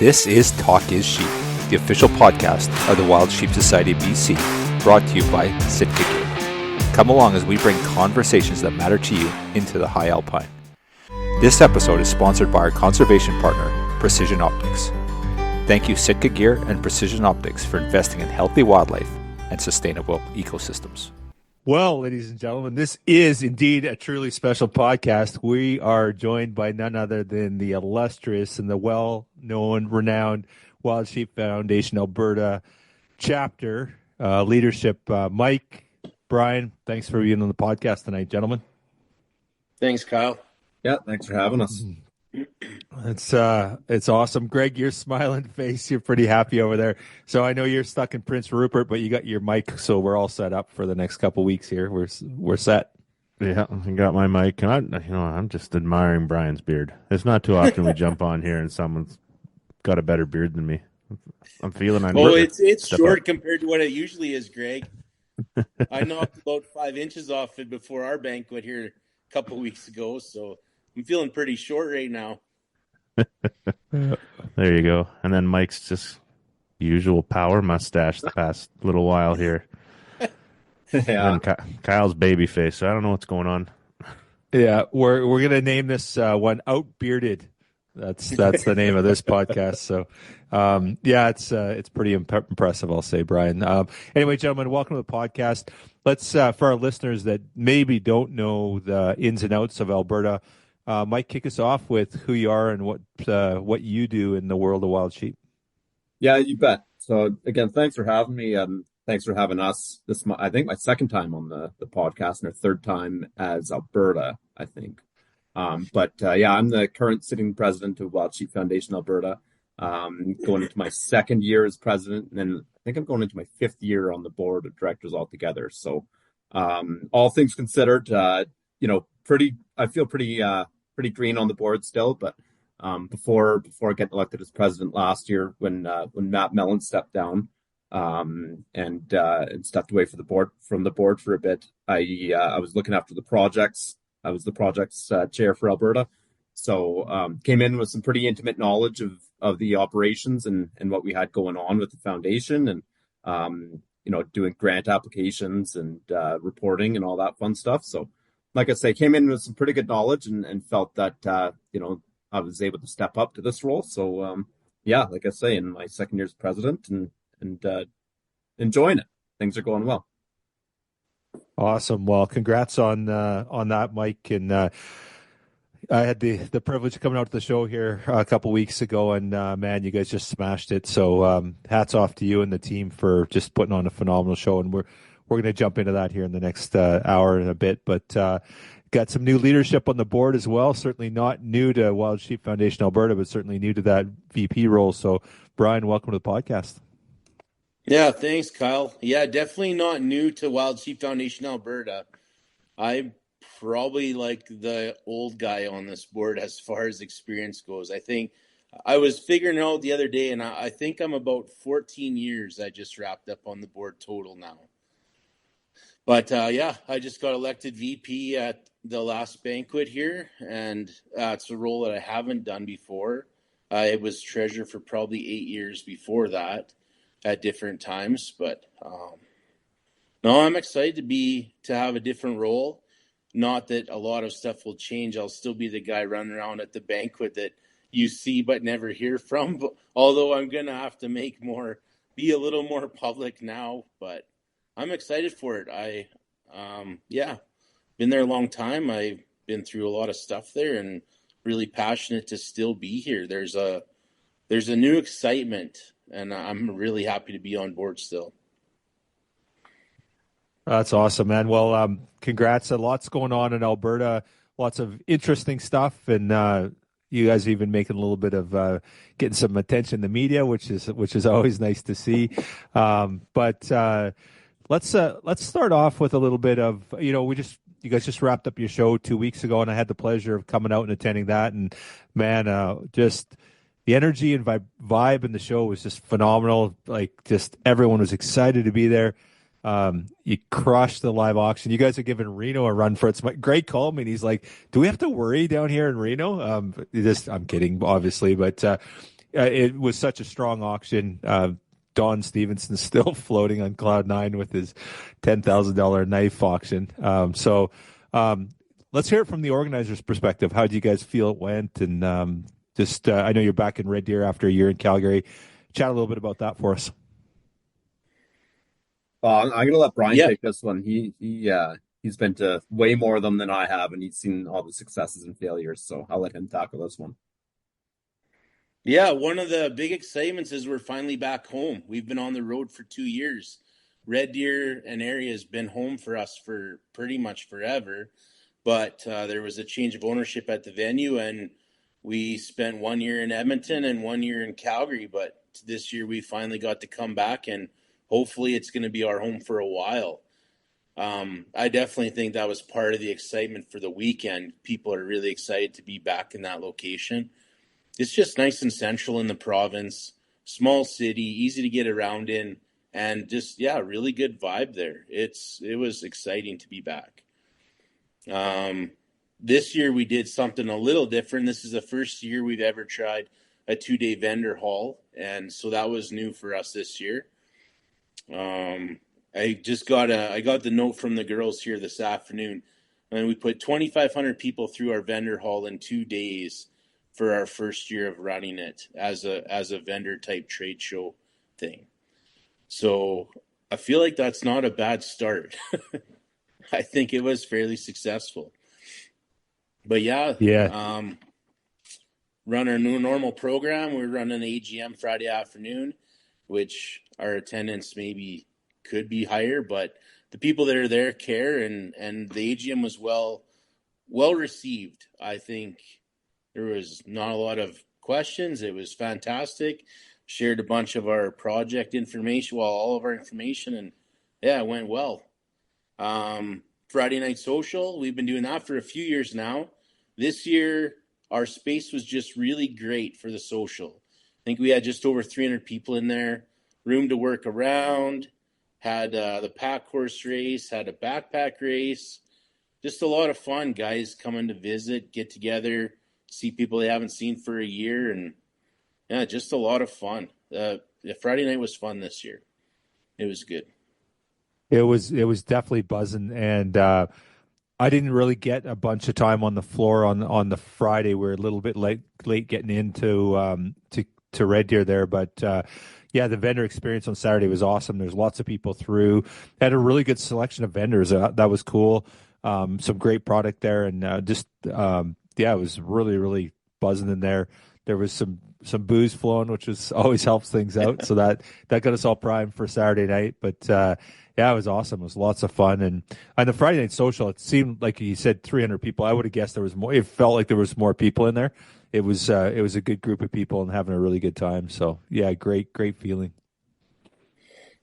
This is Talk is Sheep, the official podcast of the Wild Sheep Society of BC, brought to you by Sitka Gear. Come along as we bring conversations that matter to you into the high alpine. This episode is sponsored by our conservation partner, Precision Optics. Thank you Sitka Gear and Precision Optics for investing in healthy wildlife and sustainable ecosystems. Well, ladies and gentlemen, this is indeed a truly special podcast. We are joined by none other than the illustrious and the well-known, renowned Wild Sheep Foundation Alberta chapter leadership. Mike, Brian, thanks for being on the podcast tonight, gentlemen. Thanks, Kyle. Yeah, thanks for having us. It's awesome. Greg, your smiling face, you're pretty happy over there. So I know you're stuck in Prince Rupert, but you got your mic, so we're all set up for the next couple weeks here. We're set. Yeah, I got my mic, and I'm just admiring Brian's beard. It's not too often we jump on here and someone's got a better beard than me. I'm feeling it's short compared to what it usually is, Greg. I knocked about 5 inches off it before our banquet here a couple weeks ago, so I'm feeling pretty short right now. There you go. And then Mike's just usual power mustache the past little while here. Yeah. And Kyle's baby face. So I don't know what's going on. Yeah, we're gonna name this one Outbearded. That's the name of this podcast. So, it's pretty impressive, I'll say, Brian. Anyway, gentlemen, welcome to the podcast. Let's for our listeners that maybe don't know the ins and outs of Alberta. Mike, kick us off with who you are and what you do in the world of wild sheep. Yeah, you bet. So again, thanks for having me. Thanks for having us. This is I think my second time on the podcast and our third time as Alberta, I think. I'm the current sitting president of Wild Sheep Foundation Alberta. Going into my second year as president, and then I think I'm going into my fifth year on the board of directors altogether. So, all things considered, I feel pretty green on the board still, but before I get elected as president last year, when Matt Mellon stepped down and stepped away from the board for a bit, I was looking after the projects. I was the projects chair for Alberta, so came in with some pretty intimate knowledge of the operations and what we had going on with the foundation, and doing grant applications and reporting and all that fun stuff. So, like I say, came in with some pretty good knowledge and felt that, I was able to step up to this role. So, like I say, in my second year as president and enjoying it. Things are going well. Awesome. Well, congrats on that, Mike. And I had the privilege of coming out to the show here a couple weeks ago, and man, you guys just smashed it. So hats off to you and the team for just putting on a phenomenal show. And we're going to jump into that here in the next hour and a bit, but got some new leadership on the board as well. Certainly not new to Wild Sheep Foundation Alberta, but certainly new to that VP role. So, Brian, welcome to the podcast. Yeah, thanks, Kyle. Yeah, definitely not new to Wild Sheep Foundation Alberta. I'm probably like the old guy on this board as far as experience goes. I think I was figuring out the other day, and I think I'm about 14 years I just wrapped up on the board total now. But, I just got elected VP at the last banquet here, and it's a role that I haven't done before. I was treasurer for probably 8 years before that at different times. But, no, I'm excited to have a different role. Not that a lot of stuff will change. I'll still be the guy running around at the banquet that you see but never hear from. But, although I'm going to have to be a little more public now, but I'm excited for it. Been there a long time. I've been through a lot of stuff there and really passionate to still be here. There's a new excitement, and I'm really happy to be on board still. That's awesome, man. Well, congrats. Lots going on in Alberta, lots of interesting stuff, and you guys are even making a little bit of getting some attention in the media, which is always nice to see. Let's start off with a little bit of, you guys just wrapped up your show 2 weeks ago, and I had the pleasure of coming out and attending that. And man, just the energy and vibe in the show was just phenomenal. Like, just everyone was excited to be there. You crushed the live auction. You guys are giving Reno a run for its money. Greg called me and he's like, do we have to worry down here in Reno? I'm kidding, obviously, but it was such a strong auction. Don Stevenson's still floating on cloud nine with his $10,000 knife auction. Let's hear it from the organizer's perspective. How do you guys feel it went? And I know you're back in Red Deer after a year in Calgary. Chat a little bit about that for us. I'm going to let Brian take this one. He's been to way more of them than I have, and he's seen all the successes and failures. So I'll let him tackle this one. Yeah, one of the big excitements is we're finally back home. We've been on the road for 2 years. Red Deer and area has been home for us for pretty much forever. But there was a change of ownership at the venue, and we spent 1 year in Edmonton and 1 year in Calgary. But this year we finally got to come back, and hopefully it's going to be our home for a while. I definitely think that was part of the excitement for the weekend. People are really excited to be back in that location. It's just nice and central in the province, small city, easy to get around in, and just, really good vibe there. It was exciting to be back. This year we did something a little different. This is the first year we've ever tried a 2-day vendor haul, and so that was new for us this year. I got the note from the girls here this afternoon, and we put 2,500 people through our vendor haul in 2 days for our first year of running it as a vendor type trade show thing. So I feel like that's not a bad start. I think it was fairly successful. But run our new normal program. We're running AGM Friday afternoon, which our attendance maybe could be higher, but the people that are there care, and the AGM was well received. I think there was not a lot of questions. It was fantastic. Shared a bunch of our project information, all of our information, and it went well. Friday night social, we've been doing that for a few years now. This year, our space was just really great for the social. I think we had just over 300 people in there, room to work around, had the pack horse race, had a backpack race, just a lot of fun. Guys coming to visit, get together, see people they haven't seen for a year, and just a lot of fun. Friday night was fun this year. It was good. It was definitely buzzing, and I didn't really get a bunch of time on the floor on the Friday. We were a little bit late getting into to Red Deer there, but the vendor experience on Saturday was awesome. There's lots of people through. Had a really good selection of vendors. That was cool. Some great product there, and it was really, really buzzing in there. There was some booze flowing, which always helps things out. So that got us all primed for Saturday night. But it was awesome. It was lots of fun. And on the Friday night social, it seemed like you said 300 people. I would have guessed there was more. It felt like there was more people in there. It was a good group of people and having a really good time. So great feeling.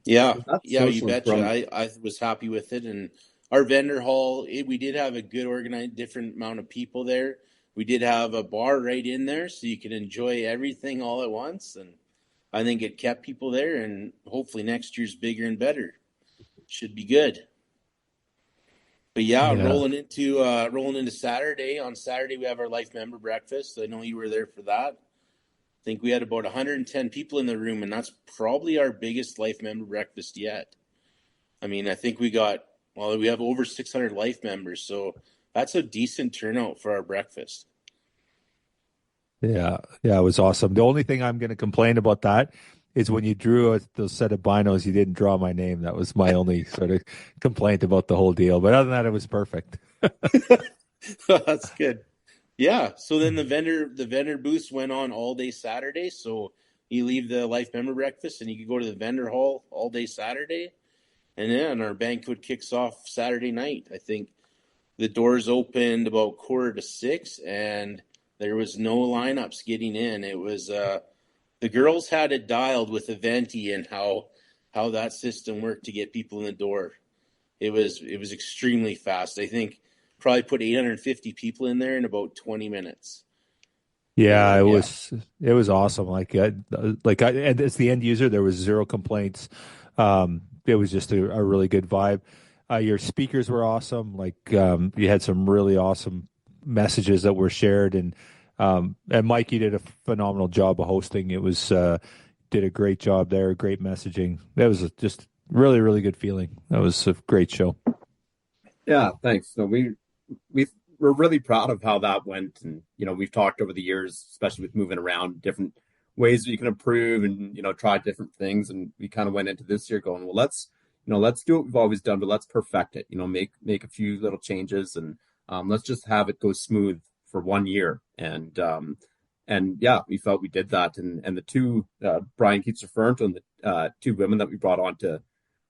Yeah, you betcha. I was happy with it. And our vendor hall, we did have a good organized, different amount of people there. We did have a bar right in there, so you could enjoy everything all at once. And I think it kept people there, and hopefully next year's bigger and better. Should be good. But rolling into Saturday. On Saturday, we have our Life Member Breakfast. I know you were there for that. I think we had about 110 people in the room, and that's probably our biggest Life Member Breakfast yet. I mean, I think we have over 600 Life members, so that's a decent turnout for our breakfast. Yeah, it was awesome. The only thing I'm going to complain about that is when you drew those set of binos, you didn't draw my name. That was my only sort of complaint about the whole deal. But other than that, it was perfect. That's good. Yeah. So then the vendor booths went on all day Saturday. So you leave the Life Member Breakfast and you could go to the vendor hall all day Saturday. And then our banquet kicks off Saturday night. I think the doors opened about 5:45, and there was no lineups getting in. It was the girls had it dialed with a venti and how that system worked to get people in the door. It was extremely fast. I think probably put 850 people in there in about 20 minutes. Yeah, it was awesome. And as the end user, there was zero complaints. It was just a really good vibe. Your speakers were awesome. You had some really awesome messages that were shared, and And Mikey did a phenomenal job of hosting. It was did a great job there, great messaging. That was just really, really good feeling. That was a great show. Yeah, thanks. So we're really proud of how that went, and we've talked over the years, especially with moving around, different ways that you can improve and try different things. And we kind of went into this year going, well, let's do what we've always done, but let's perfect it. Make a few little changes, and let's just have it go smooth for 1 year. And yeah, we felt we did that. And the two Brian keeps referring to, and the two women that we brought on to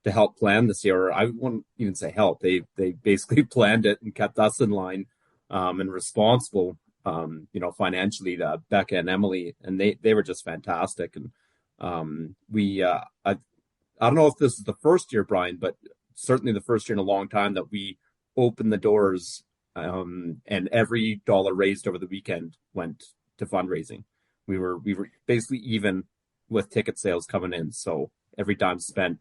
help plan this year. I wouldn't even say help. They basically planned it and kept us in line and responsible, financially, to Becca and Emily, and they were just fantastic. And I don't know if this is the first year, Brian, but certainly the first year in a long time that we opened the doors, and every dollar raised over the weekend went to fundraising. We were basically even with ticket sales coming in. So every dime spent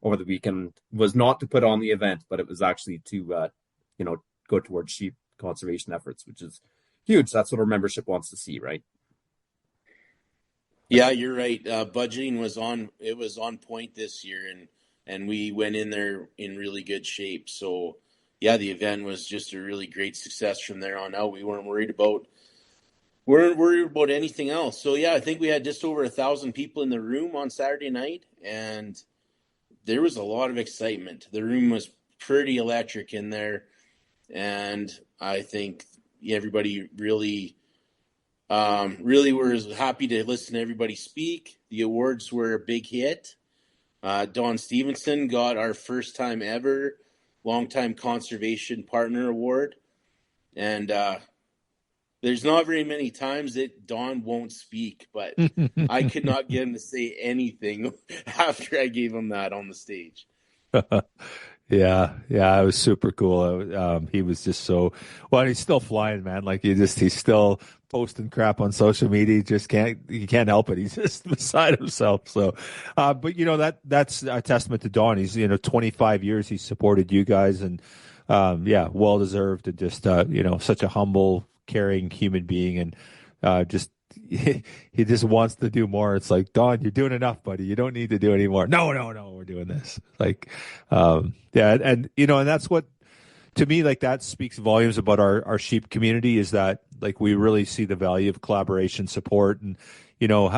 over the weekend was not to put on the event, but it was actually to, go towards sheep conservation efforts, which is huge. That's what our membership wants to see, right? Yeah, you're right. Budgeting was on point this year, and we went in there in really good shape. So yeah, the event was just a really great success from there on out. We weren't worried about anything else. So yeah, I think we had just over 1,000 people in the room on Saturday night, and there was a lot of excitement. The room was pretty electric in there, and I think everybody really was happy to listen to everybody speak. The awards were a big hit. Don Stevenson got our first time ever Longtime Conservation Partner Award, and there's not very many times that Don won't speak, but I could not get him to say anything after I gave him that on the stage. Yeah, it was super cool. He was just so well. He's still flying, man. Like he's still posting crap on social media. He can't help it. He's just beside himself. So, but that's a testament to Don. He's 25 years he's supported you guys, and well deserved, and just such a humble, caring human being, and just he just wants to do more. It's like, Don, you're doing enough, buddy. You don't need to do any more. No, we're doing this. Like, and that's what, to me, like, that speaks volumes about our sheep community, is that, like, we really see the value of collaboration, support, and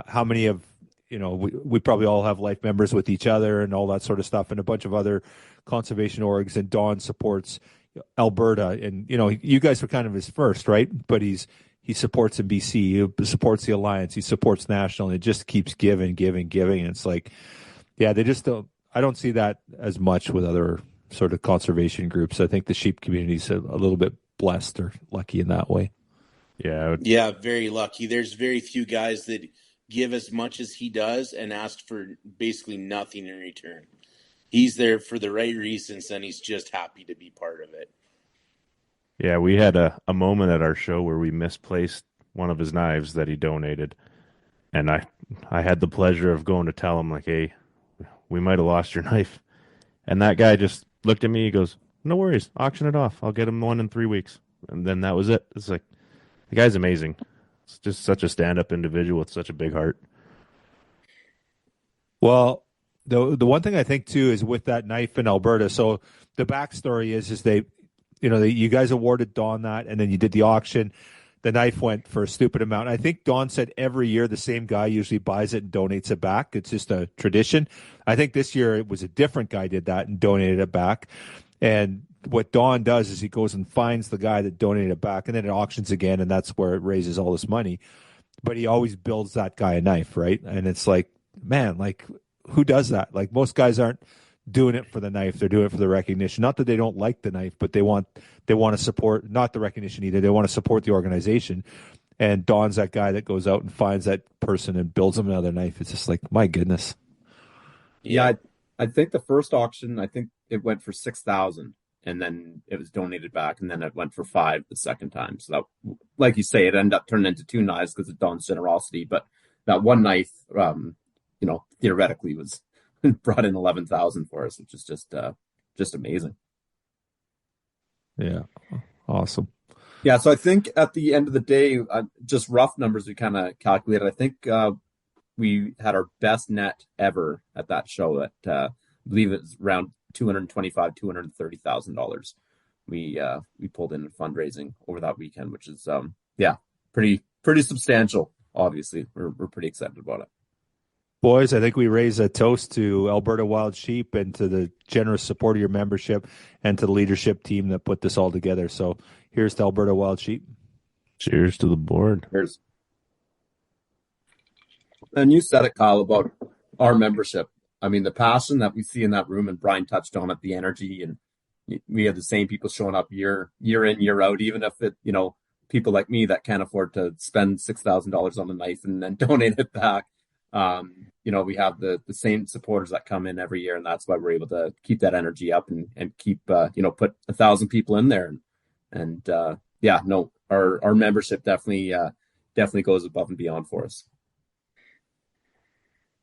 how many of we probably all have life members with each other and all that sort of stuff, and a bunch of other conservation orgs, and Don supports Alberta, and you guys were kind of his first, right? But he supports in BC, he supports the Alliance, he supports national, and it just keeps giving. And it's like, yeah, they just don't. I don't see that as much with other sort of conservation groups. I think the sheep community is a little bit blessed or lucky in that way. Yeah, very lucky. There's very few guys that give as much as he does and ask for basically nothing in return. He's there for the right reasons, and he's just happy to be part of it. Yeah, we had a moment at our show where we misplaced one of his knives that he donated. And I had the pleasure of going to tell him, like, hey, we might have lost your knife. And that guy just looked at me, he goes, no worries, auction it off. I'll get him one in 3 weeks. And then that was it. It's like, the guy's amazing. It's just such a stand-up individual with such a big heart. Well, the one thing I think, too, is with that knife in Alberta, so the backstory is they you guys awarded Don that, and then you did the auction. The knife went for a stupid amount. I think Don said every year the same guy usually buys it and donates it back. It's just a tradition. I think this year it was a different guy did that and donated it back. And what Don does is he goes and finds the guy that donated it back, and then it auctions again, and that's where it raises all this money. But he always builds that guy a knife, right? And it's like, man, like, who does that? Like, most guys aren't doing it for the knife. They're doing it for the recognition. Not that they don't like the knife, but they want to support, not the recognition either. They want to support the organization. And Don's that guy that goes out and finds that person and builds them another knife. It's just like, my goodness. Yeah, I think the first auction, I think it went for 6,000, and then it was donated back, and then it went for 5 the second time. So that, like you say, it ended up turning into 2 knives because of Don's generosity. But that one knife, theoretically was brought in 11,000 for us, which is just amazing. Yeah, awesome. Yeah, so I think at the end of the day, just rough numbers we kind of calculated. I think we had our best net ever at that show. I believe it was around $230,000. We pulled in fundraising over that weekend, which is yeah, pretty substantial. Obviously, we're pretty excited about it. Boys, I think we raise a toast to Alberta Wild Sheep and to the generous support of your membership and to the leadership team that put this all together. So here's to Alberta Wild Sheep. Cheers to the board. Cheers. And you said it, Kyle, about our membership. I mean, the passion that we see in that room, and Brian touched on it, the energy, and we have the same people showing up year in, year out, even if it, people like me that can't afford to spend $6,000 on a knife and then donate it back. We have the same supporters that come in every year, and that's why we're able to keep that energy up and keep, put 1,000 people in there. And our membership definitely goes above and beyond for us.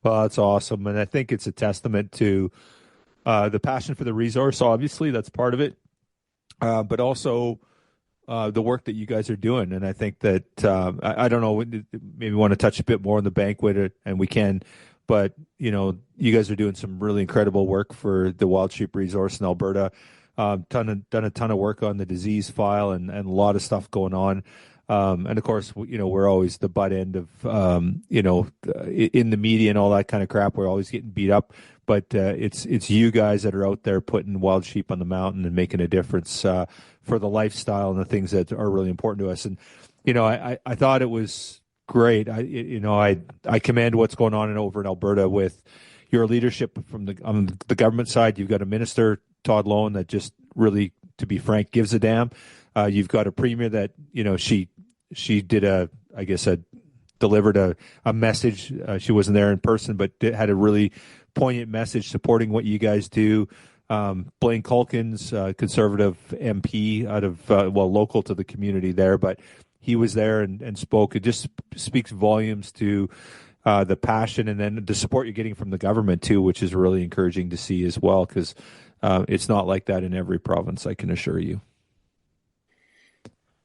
Well, that's awesome. And I think it's a testament to the passion for the resource. Obviously, that's part of it. But also the work that you guys are doing. And I think that, I don't know, maybe want to touch a bit more on the banquet, and we can. But, you guys are doing some really incredible work for the wild sheep resource in Alberta. Done a ton of work on the disease file and a lot of stuff going on. And of course, we're always the butt end of, in the media and all that kind of crap. We're always getting beat up, but it's you guys that are out there putting wild sheep on the mountain and making a difference for the lifestyle and the things that are really important to us. And I thought it was great. I commend what's going on over in Alberta with your leadership on the government side. You've got a minister, Todd Lohan, that just really, to be frank, gives a damn. You've got a premier that she did delivered a message. She wasn't there in person, but had a really poignant message supporting what you guys do. Blaine Culkin's conservative MP out of local to the community there, but he was there and spoke. It just speaks volumes to the passion and then the support you're getting from the government too, which is really encouraging to see as well, because it's not like that in every province, I can assure you.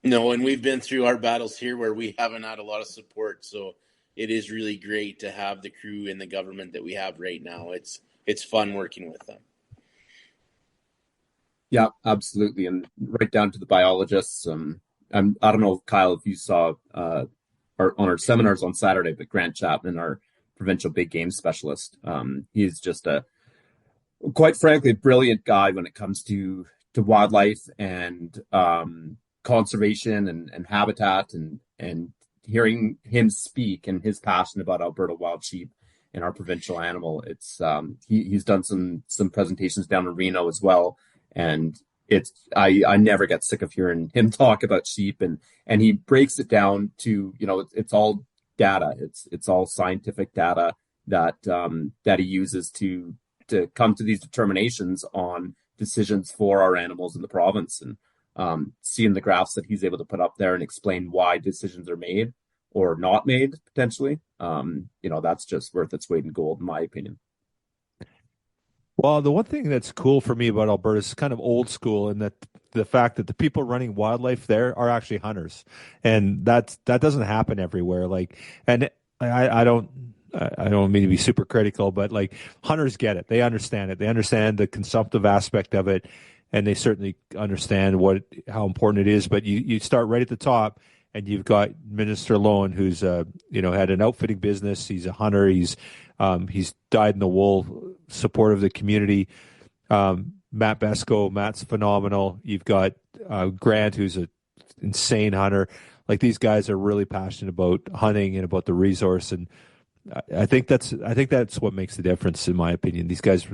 No, and we've been through our battles here where we haven't had a lot of support. So it is really great to have the crew in the government that we have right now. It's fun working with them. Yeah, absolutely. And right down to the biologists. I don't know, Kyle, if you saw on our seminars on Saturday, but Grant Chapman, our provincial big game specialist, he's just quite frankly, a brilliant guy when it comes to wildlife and conservation and habitat, and hearing him speak and his passion about Alberta wild sheep and our provincial animal. It's he's done some presentations down in Reno as well, and I never get sick of hearing him talk about sheep, and he breaks it down to it's all data, it's all scientific data that he uses to come to these determinations on decisions for our animals in the province. And seeing the graphs that he's able to put up there and explain why decisions are made or not made potentially, that's just worth its weight in gold, in my opinion. Well, the one thing that's cool for me about Alberta is kind of old school, in that the fact that the people running wildlife there are actually hunters, and that doesn't happen everywhere. And I don't mean to be super critical, but hunters get it. They understand it. They understand the consumptive aspect of it, and they certainly understand how important it is. But you start right at the top, and you've got Minister Lohan, who's had an outfitting business. He's a hunter. He's dyed in the wool, supportive of the community. Matt Besco, Matt's phenomenal. You've got Grant, who's an insane hunter. These guys are really passionate about hunting and about the resource, and I think that's what makes the difference, in my opinion. These guys,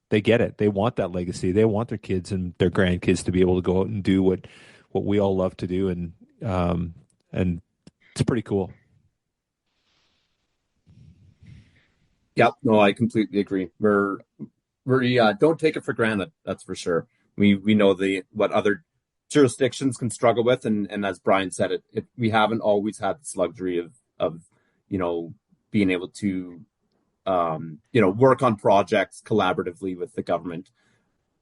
they get it. They want that legacy. They want their kids and their grandkids to be able to go out and do what we all love to do, and it's pretty cool. Yep, no, I completely agree. We don't take it for granted. That's for sure. We know what other jurisdictions can struggle with, and as Brian said, we haven't always had this luxury of being able to work on projects collaboratively with the government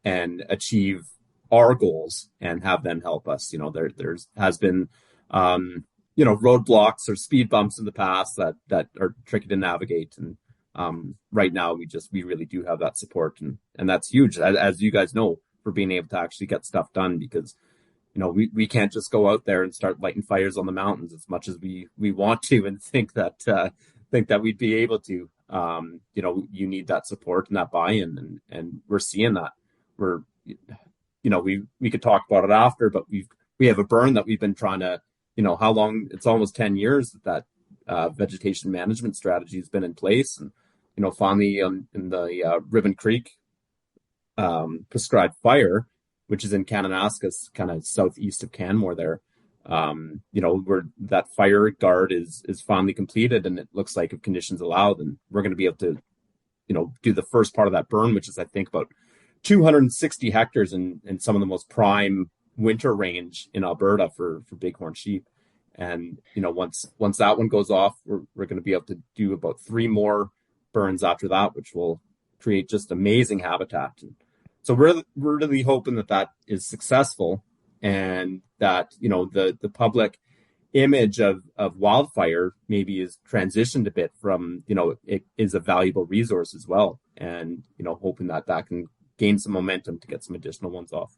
and achieve our goals and have them help us. There's has been roadblocks or speed bumps in the past that are tricky to navigate, and right now we really do have that support, and that's huge, as you guys know, for being able to actually get stuff done, because we can't just go out there and start lighting fires on the mountains as much as we want to and think that we'd be able to. You need that support and that buy-in, and we're seeing that. We could talk about it after, but we have a burn that we've been trying to, how long? It's almost 10 years that vegetation management strategy has been in place, and finally in the Ribbon Creek prescribed fire, which is in Kananaskis, kind of southeast of Canmore there. Where that fire guard is finally completed, and it looks like, if conditions allow, then we're going to be able to, do the first part of that burn, which is, I think, about 260 hectares in some of the most prime winter range in Alberta for bighorn sheep. And once that one goes off, we're going to be able to do about 3 more burns after that, which will create just amazing habitat. And so we're really hoping that is successful, and that the public image of wildfire maybe is transitioned a bit from it is a valuable resource as well, and hoping that can gain some momentum to get some additional ones off.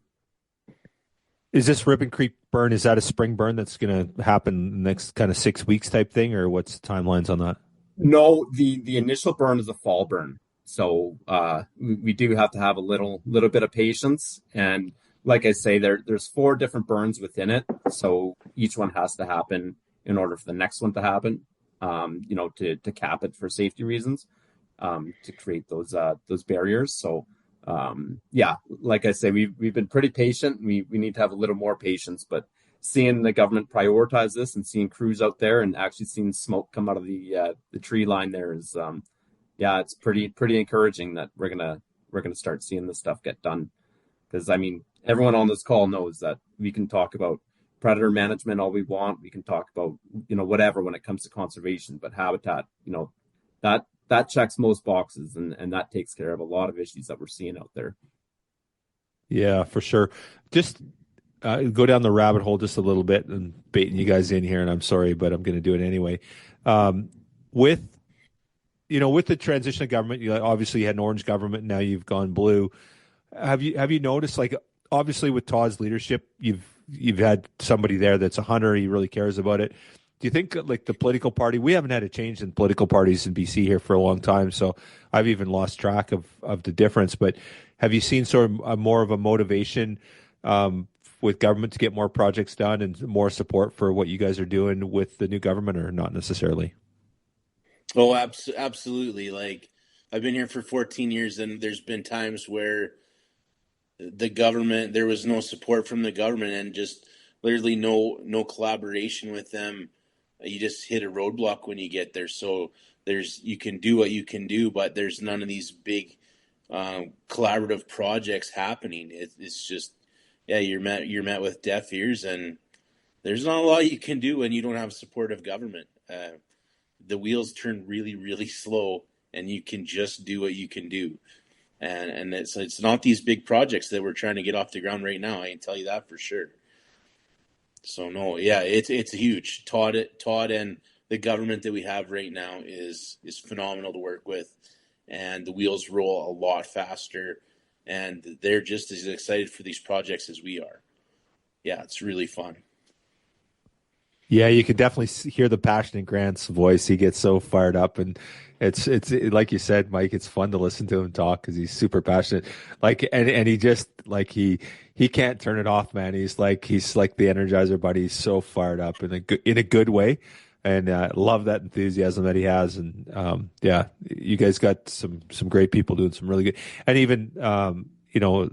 Is this Ribbon Creek burn, is that a spring burn that's going to happen next kind of 6 weeks type thing, or what's the timelines on that? No, the initial burn is a fall burn. So we do have to have a little bit of patience. And like I say, there's 4 different burns within it. So each one has to happen in order for the next one to happen, to cap it for safety reasons, to create those barriers. So like I say, we've been pretty patient. We need to have a little more patience, but seeing the government prioritize this and seeing crews out there and actually seeing smoke come out of the tree line there is, it's pretty encouraging that we're gonna start seeing this stuff get done. Because everyone on this call knows that we can talk about predator management all we want. We can talk about whatever when it comes to conservation, but habitat, that checks most boxes, and that takes care of a lot of issues that we're seeing out there. Yeah, for sure. Just go down the rabbit hole just a little bit and baiting you guys in here, and I'm sorry, but I'm going to do it anyway. With the transition of government, obviously you had an orange government, now you've gone blue. Have you noticed, like, obviously with Todd's leadership, you've had somebody there that's a hunter, he really cares about it. Do you think, like, the political party, we haven't had a change in political parties in BC here for a long time, so I've even lost track of the difference, but have you seen sort of more of a motivation with government to get more projects done and more support for what you guys are doing with the new government, or not necessarily? Oh, absolutely. Like, I've been here for 14 years, and there's been times where there was no support from the government, and just literally no collaboration with them. You just hit a roadblock when you get there. So you can do what you can do, but there's none of these big collaborative projects happening. It's just, you're met with deaf ears, and there's not a lot you can do when you don't have support of government. The wheels turn really, really slow, and you can just do what you can do. And it's not these big projects that we're trying to get off the ground right now. I can tell you that for sure. So no, it's huge. Todd and the government that we have right now is phenomenal to work with, and the wheels roll a lot faster, and they're just as excited for these projects as we are. Yeah, it's really fun. Yeah, you could definitely hear the passion in Grant's voice. He gets so fired up, and it's like you said, Mike. It's fun to listen to him talk because he's super passionate. Like, and he just, like, he can't turn it off, man. He's like the Energizer Bunny. He's so fired up in a good way, and love that enthusiasm that he has. And you guys got some great people doing some really good, and even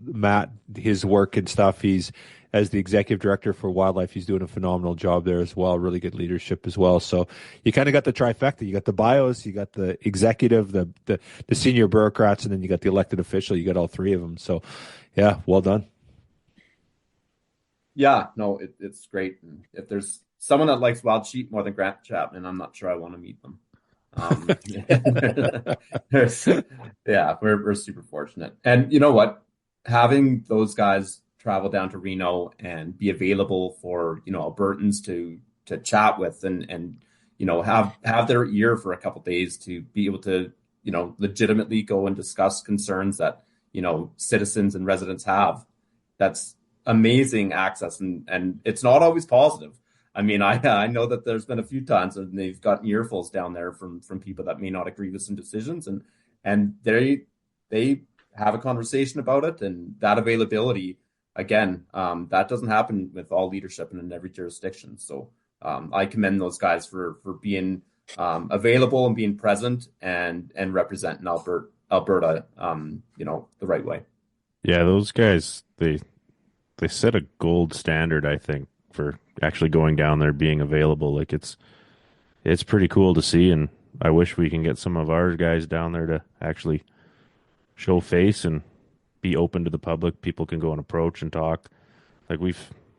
Matt, his work and stuff. He's, as the executive director for wildlife, he's doing a phenomenal job there as well. Really good leadership as well. So you kind of got the trifecta. You got the bios, you got the executive, the senior bureaucrats, and then you got the elected official. You got all 3 of them. So, yeah, well done. Yeah, no, it's great. And if there's someone that likes wild sheep more than Grant Chapman, I'm not sure I want to meet them. We're super fortunate. And you know what? Having those guys travel down to Reno and be available for, Albertans to chat with and have their ear for a couple of days to be able to, legitimately go and discuss concerns that, citizens and residents have. That's amazing access, and it's not always positive. I mean, I know that there's been a few times and they've gotten earfuls down there from people that may not agree with some decisions, and they have a conversation about it, and that availability again, that doesn't happen with all leadership and in every jurisdiction. So I commend those guys for being available and being present and representing Alberta, the right way. Yeah, those guys, they set a gold standard, I think, for actually going down there, being available. Like it's pretty cool to see, and I wish we can get some of our guys down there to actually show face and be open to the public. People can go and approach and talk. Like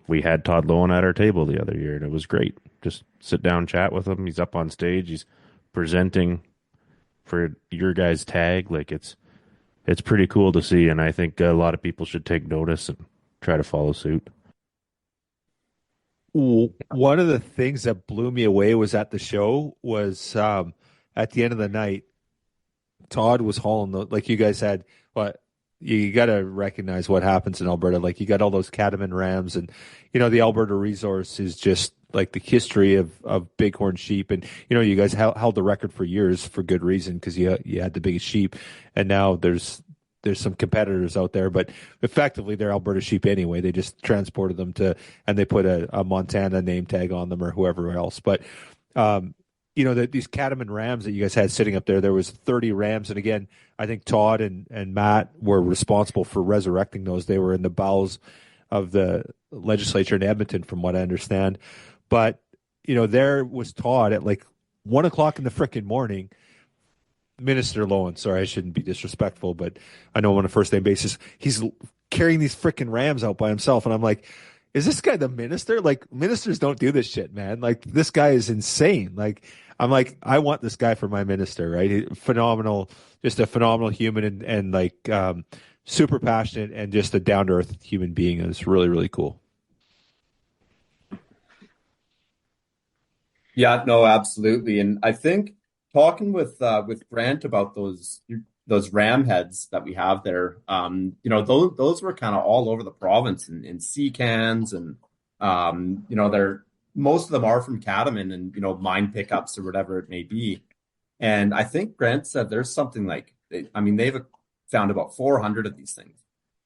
we had Todd Lowen at our table the other year, and it was great. Just sit down, chat with him. He's up on stage. He's presenting for your guys' tag. Like it's pretty cool to see, and I think a lot of people should take notice and try to follow suit. One of the things that blew me away was at the show was at the end of the night, Todd was hauling like you guys had, but you got to recognize what happens in Alberta. Like you got all those cattleman rams, and the Alberta resource is just like the history of bighorn sheep. And you guys held the record for years for good reason, because you had the biggest sheep, and now there's some competitors out there, but effectively they're Alberta sheep anyway. They just transported them and they put a Montana name tag on them or whoever else. But these cattleman rams that you guys had sitting up there was 30 rams, and again, I think Todd and Matt were responsible for resurrecting those. They were in the bowels of the legislature in Edmonton, from what I understand. But there was Todd at like 1:00 in the frickin' morning. Minister Lowen, sorry, I shouldn't be disrespectful, but I know him on a first name basis. He's carrying these freaking rams out by himself, and I'm like, is this guy the minister? Like, ministers don't do this shit, man. Like, this guy is insane. Like, I'm like, I want this guy for my minister, right? Phenomenal, just a phenomenal human, and like super passionate, and just a down to earth human being. And it's really, really cool. Yeah, no, absolutely, and I think talking with Grant about those ram heads that we have there, those were kind of all over the province in sea cans, and they're most of them are from cattlemen and mine pickups or whatever it may be. And I think Grant said there's something like, they've found about 400 of these things,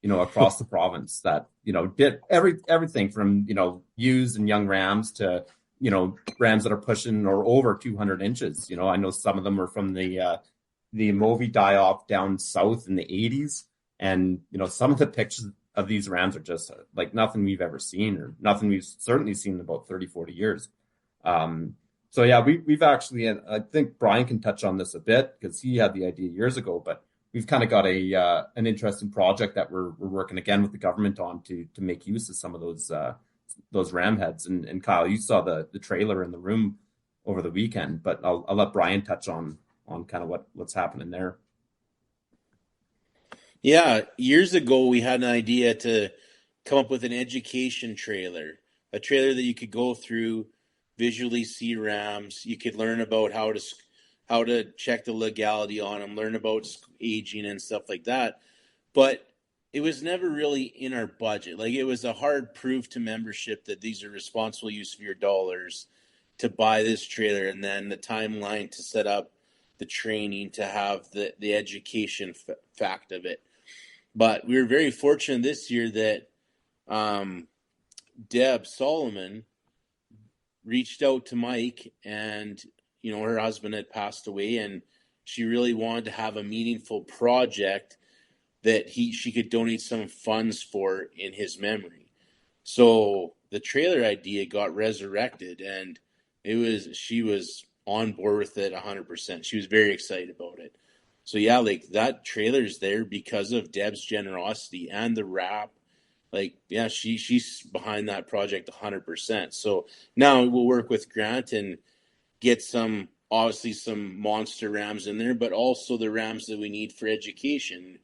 across the province that did everything from ewes and young rams to rams that are pushing or over 200 inches. I know some of them are from the Movi die-off down south in the 80s. And, some of the pictures of these rams are just like nothing we've ever seen, or nothing we've certainly seen in about 30, 40 years. So yeah, we've actually, and I think Brian can touch on this a bit because he had the idea years ago, but we've kind of got an interesting project that we're working again with the government on to make use of some of those ram heads. And Kyle, you saw the trailer in the room over the weekend, but I'll let Brian touch on kind of what's happening there. Yeah, years ago we had an idea to come up with an education trailer, a trailer that you could go through, visually see rams. You could learn about how to check the legality on them, learn about aging and stuff like that. But it was never really in our budget. Like, it was a hard proof to membership that these are responsible use of your dollars to buy this trailer, and then the timeline to set up the training, to have the education fact of it. But we were very fortunate this year that Deb Solomon reached out to Mike, and her husband had passed away, and she really wanted to have a meaningful project that she could donate some funds for in his memory. So the trailer idea got resurrected, and she was on board with it 100%. She was very excited about it. So yeah, like, that trailer's there because of Deb's generosity and the wrap. Like, yeah, she's behind that project 100%. So now we'll work with Grant and get obviously some monster rams in there, but also the rams that we need for education.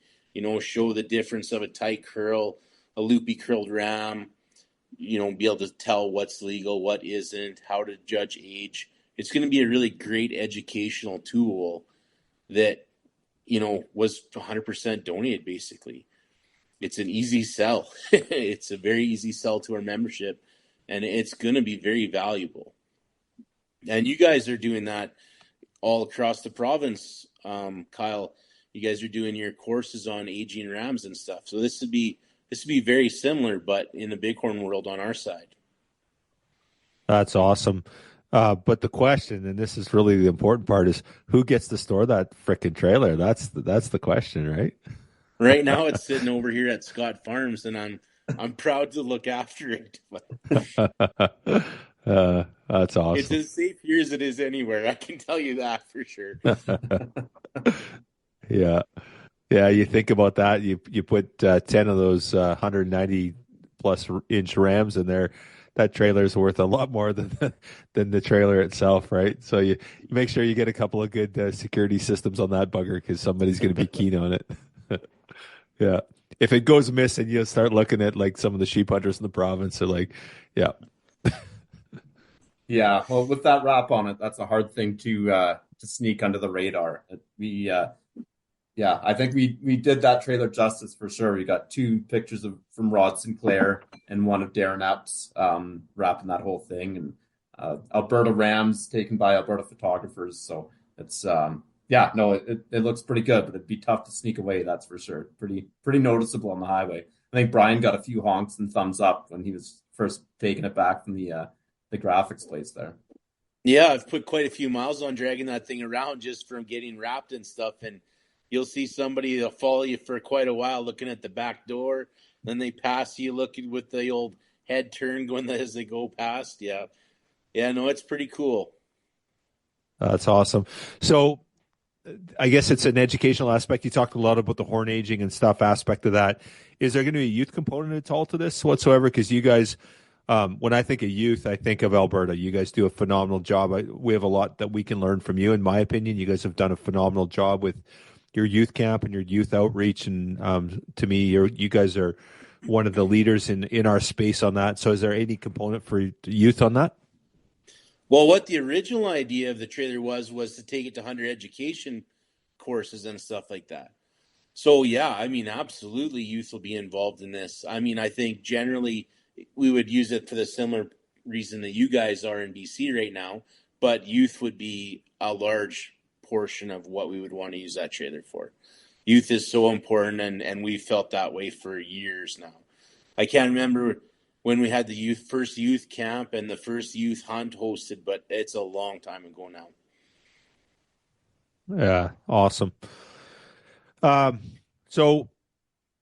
Show the difference of a tight curl, a loopy curled ram, be able to tell what's legal, what isn't, how to judge age. It's going to be a really great educational tool that, was 100% donated basically. It's an easy sell. It's a very easy sell to our membership, and it's going to be very valuable. And you guys are doing that all across the province, Kyle. You guys are doing your courses on aging rams and stuff. So this would be very similar, but in the Bighorn world on our side. That's awesome. But the question, and this is really the important part, is who gets to store that frickin' trailer? That's the question, right? Right now, it's sitting over here at Scott Farms, and I'm proud to look after it. That's awesome. It's as safe here as it is anywhere. I can tell you that for sure. Yeah. You think about that. You put 10 of those 190 plus inch rams in there. That trailer is worth a lot more than the trailer itself, right? So you make sure you get a couple of good security systems on that bugger because somebody's going to be keen on it. Yeah. If it goes missing, you'll start looking at like some of the sheep hunters in the province are like, yeah. Yeah. Well, with that wrap on it, that's a hard thing to sneak under the radar. I think we did that trailer justice for sure. We got 2 pictures from Rod Sinclair and one of Darren Epps wrapping that whole thing, and Alberta Rams taken by Alberta photographers. So it's it looks pretty good, but it'd be tough to sneak away. That's for sure. Pretty noticeable on the highway. I think Brian got a few honks and thumbs up when he was first taking it back from the graphics place there. Yeah, I've put quite a few miles on dragging that thing around just from getting wrapped and stuff, and you'll see somebody that'll follow you for quite a while looking at the back door. Then they pass you looking with the old head turn going as they go past. Yeah, no, it's pretty cool. That's awesome. So I guess it's an educational aspect. You talked a lot about the horn aging and stuff aspect of that. Is there going to be a youth component at all to this whatsoever? Because you guys, when I think of youth, I think of Alberta. You guys do a phenomenal job. We have a lot that we can learn from you, in my opinion. You guys have done a phenomenal job with your youth camp and your youth outreach. And to me, you guys are one of the leaders in our space on that. So is there any component for youth on that? Well, what the original idea of the trailer was to take it to hunter education courses and stuff like that. So, yeah, I mean, absolutely youth will be involved in this. I mean, I think generally we would use it for the similar reason that you guys are in BC right now, but youth would be a large portion of what we would want to use that trailer for. Youth is so important, and we've felt that way for years now. I can't remember when we had the first youth camp and the first youth hunt hosted, but it's a long time ago now. Yeah, awesome. So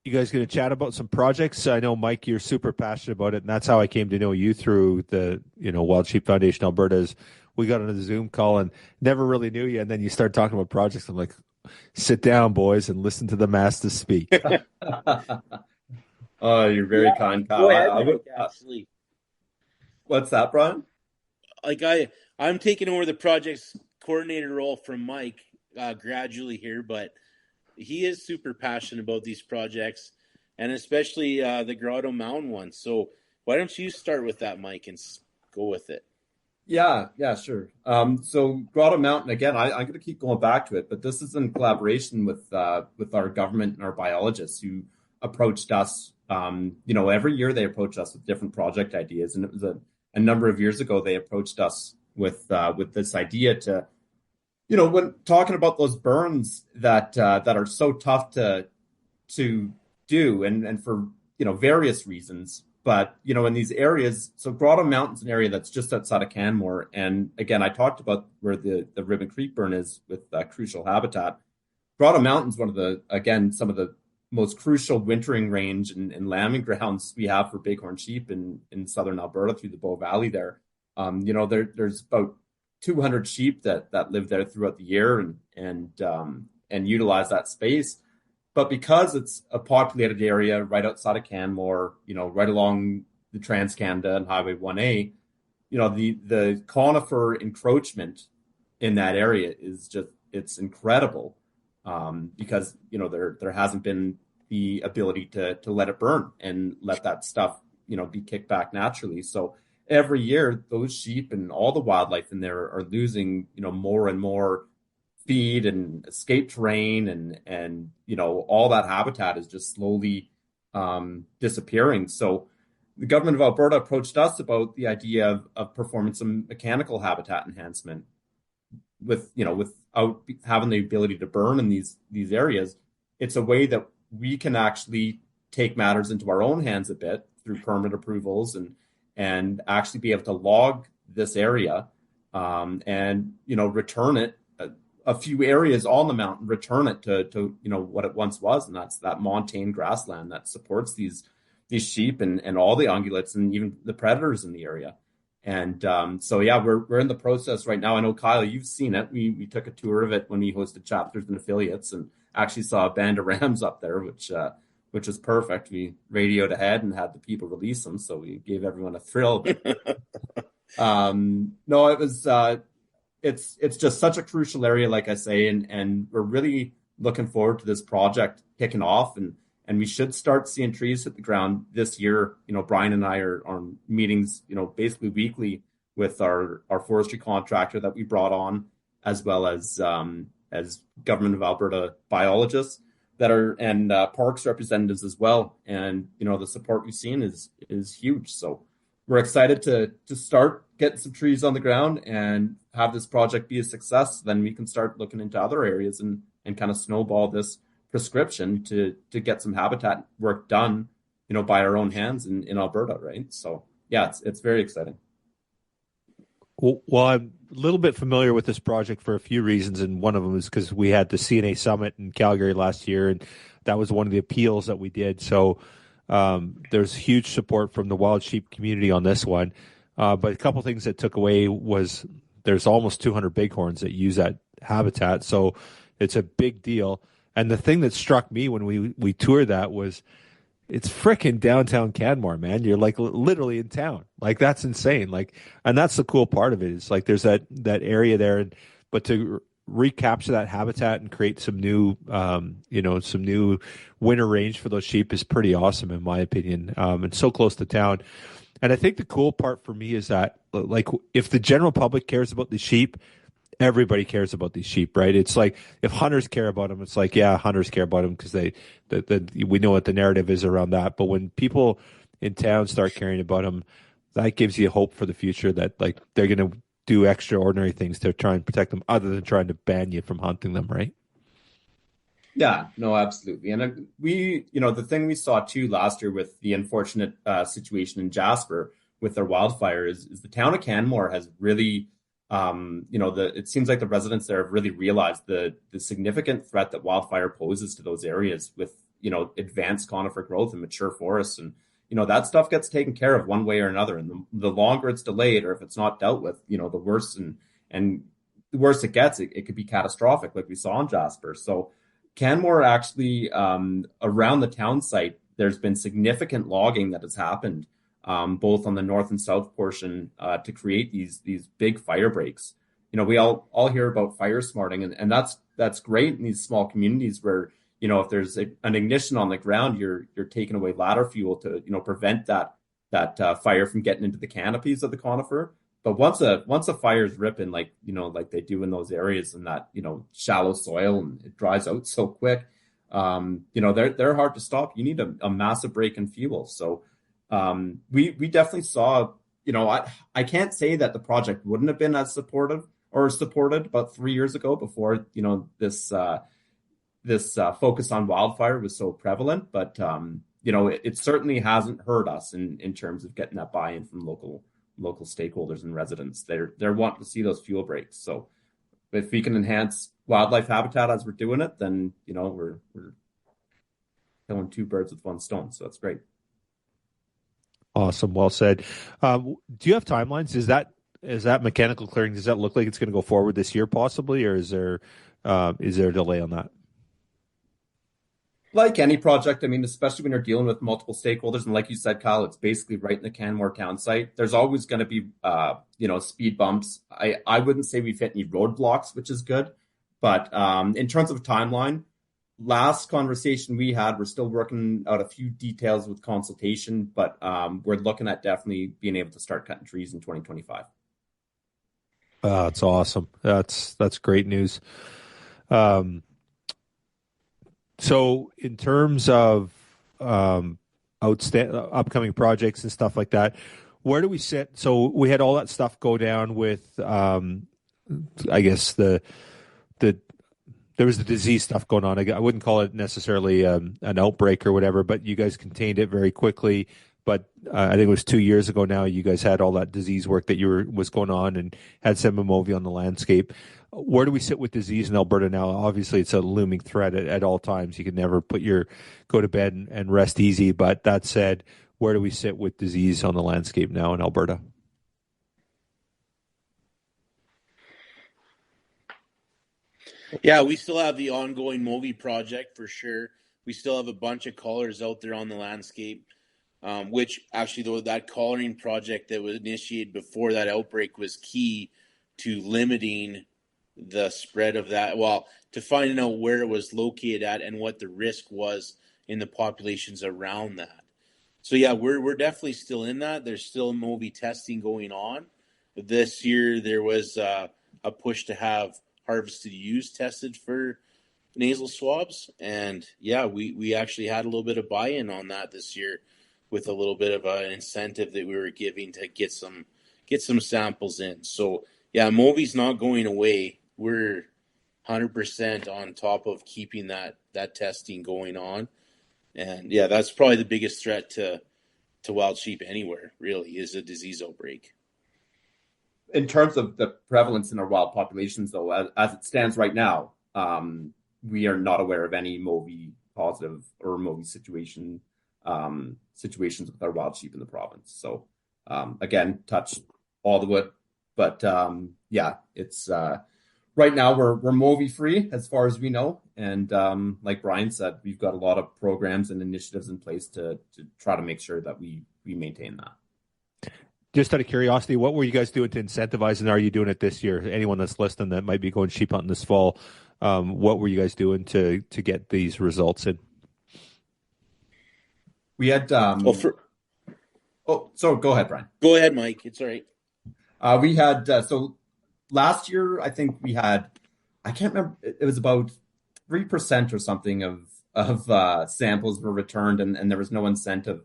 you guys going to chat about some projects? I know, Mike, you're super passionate about it, and that's how I came to know you through the Wild Sheep Foundation Alberta. We got on a Zoom call and never really knew you, and then you start talking about projects. I'm like, sit down, boys, and listen to the master speak. Oh, you're very kind, Kyle. Go ahead, Mike, actually. What's that, Brian? Like I'm taking over the project's coordinator role from Mike gradually here, but he is super passionate about these projects, and especially the Grotto Mountain one. So why don't you start with that, Mike, and go with it? Yeah, sure. So Grotto Mountain, again, I'm going to keep going back to it, but this is in collaboration with our government and our biologists who approached us. Every year they approach us with different project ideas, and it was a number of years ago they approached us with this idea to, when talking about those burns that are so tough to do, and for various reasons. But, in these areas, so Grotto Mountain's an area that's just outside of Canmore. And again, I talked about where the Ribbon Creek burn is with crucial habitat. Grotto Mountain's one of some of the most crucial wintering range and lambing grounds we have for bighorn sheep in southern Alberta through the Bow Valley there. There's about 200 sheep that live there throughout the year and utilize that space. But because it's a populated area right outside of Canmore, right along the Trans-Canada and Highway 1A, the conifer encroachment in that area is it's incredible, because there hasn't been the ability to let it burn and let that stuff, be kicked back naturally. So every year, those sheep and all the wildlife in there are losing, more and more feed and escape terrain, and all that habitat is just slowly disappearing. So the government of Alberta approached us about the idea of performing some mechanical habitat enhancement without having the ability to burn in these areas. It's a way that we can actually take matters into our own hands a bit through permit approvals and actually be able to log this area, and return it a few areas on the mountain, return it to what it once was, and that's that montane grassland that supports these sheep and all the ungulates and even the predators in the area. And so yeah, we're in the process right now. I know, Kyle, you've seen it. We took a tour of it when we hosted chapters and affiliates, and actually saw a band of rams up there, which was perfect. We radioed ahead and had the people release them, so we gave everyone a thrill. No, it was it's just such a crucial area, like I say, and we're really looking forward to this project kicking off, and we should start seeing trees hit the ground this year. Brian and I are on meetings, basically weekly with our forestry contractor that we brought on, as well as Government of Alberta biologists that are, and parks representatives as well. And the support we've seen is huge. So we're excited to start getting some trees on the ground and have this project be a success. Then we can start looking into other areas and kind of snowball this prescription to get some habitat work done, by our own hands in Alberta, right? So yeah, it's very exciting. Well, I'm a little bit familiar with this project for a few reasons, and one of them is because we had the CNA Summit in Calgary last year, and that was one of the appeals that we did. So there's huge support from the wild sheep community on this one. But a couple things that took away was there's almost 200 bighorns that use that habitat, so it's a big deal. And the thing that struck me when we toured that was it's frickin' downtown Canmore, man. You're like literally in town. Like that's insane. Like, and that's the cool part of it. It's like there's that area there, but to recapture that habitat and create some new, some new winter range for those sheep is pretty awesome in my opinion. And so close to town. And I think the cool part for me is that, like, if the general public cares about the sheep, everybody cares about these sheep, right? It's like if hunters care about them, it's like, yeah, hunters care about them because we know what the narrative is around that. But when people in town start caring about them, that gives you hope for the future that like they're going to do extraordinary things to try and protect them, other than trying to ban you from hunting them, right? Yeah, no, absolutely. And we, the thing we saw too last year with the unfortunate situation in Jasper with their wildfire is the town of Canmore has really, it seems like the residents there have really realized the significant threat that wildfire poses to those areas with, advanced conifer growth and mature forests. And, that stuff gets taken care of one way or another. And the longer it's delayed, or if it's not dealt with, the worse and the worse it gets, it could be catastrophic, like we saw in Jasper. So Canmore actually, around the town site, there's been significant logging that has happened, both on the north and south portion, to create these big fire breaks. We all hear about fire smarting, and that's great in these small communities where, if there's an ignition on the ground, you're taking away ladder fuel to, prevent that fire from getting into the canopies of the conifer. But once a fire is ripping, like they do in those areas in that, shallow soil, and it dries out so quick, they're hard to stop. You need a massive break in fuel. So we definitely saw, I can't say that the project wouldn't have been as supported about 3 years ago before, this focus on wildfire was so prevalent, but it certainly hasn't hurt us in terms of getting that buy-in from local stakeholders and residents. They're wanting to see those fuel breaks. So if we can enhance wildlife habitat as we're doing it, then we're killing two birds with one stone. So that's great. Awesome. Well said. Do you have timelines? Is that mechanical clearing? Does that look like it's going to go forward this year possibly, or is there a delay on that? Like any project, I mean, especially when you're dealing with multiple stakeholders, and like you said, Kyle, it's basically right in the Canmore town site. There's always going to be, speed bumps. I wouldn't say we've hit any roadblocks, which is good. But in terms of timeline, last conversation we had, we're still working out a few details with consultation, but we're looking at definitely being able to start cutting trees in 2025. That's awesome. That's great news. So in terms of upcoming projects and stuff like that, where do we sit? So we had all that stuff go down with, I guess there was the disease stuff going on. I wouldn't call it necessarily an outbreak or whatever, but you guys contained it very quickly. But I think it was 2 years ago now, you guys had all that disease work that was going on and had Semimovie on the landscape. Where do we sit with disease in Alberta now? Obviously, it's a looming threat at all times. You can never go to bed and rest easy. But that said, where do we sit with disease on the landscape now in Alberta? Yeah, we still have the ongoing Movie project for sure. We still have a bunch of collars out there on the landscape, which actually, though, that collaring project that was initiated before that outbreak was key to limiting the spread of that. Well, to finding out where it was located at and what the risk was in the populations around that. So yeah, we're definitely still in that. There's still Movie testing going on. This year there was a push to have harvested ewes tested for nasal swabs, and yeah, we actually had a little bit of buy-in on that this year with a little bit of an incentive that we were giving to get some samples in. So yeah, Movie's not going away. We're 100% on top of keeping that testing going on, and yeah, that's probably the biggest threat to wild sheep anywhere. Really, is a disease outbreak. In terms of the prevalence in our wild populations, though, as it stands right now, we are not aware of any Movie positive or Movie situations with our wild sheep in the province. So again, touch all the wood, but yeah, it's right now we're Movie free as far as we know, and like Brian said, we've got a lot of programs and initiatives in place to try to make sure that we maintain that. Just out of curiosity, what were you guys doing to incentivize, and are you doing it this year? Anyone that's listening that might be going sheep hunting this fall, what were you guys doing to get these results in? We had so go ahead, Brian. Go ahead, Mike. It's all right. We had so last year I think we had, I can't remember, it was about 3% or something of samples were returned, and there was no incentive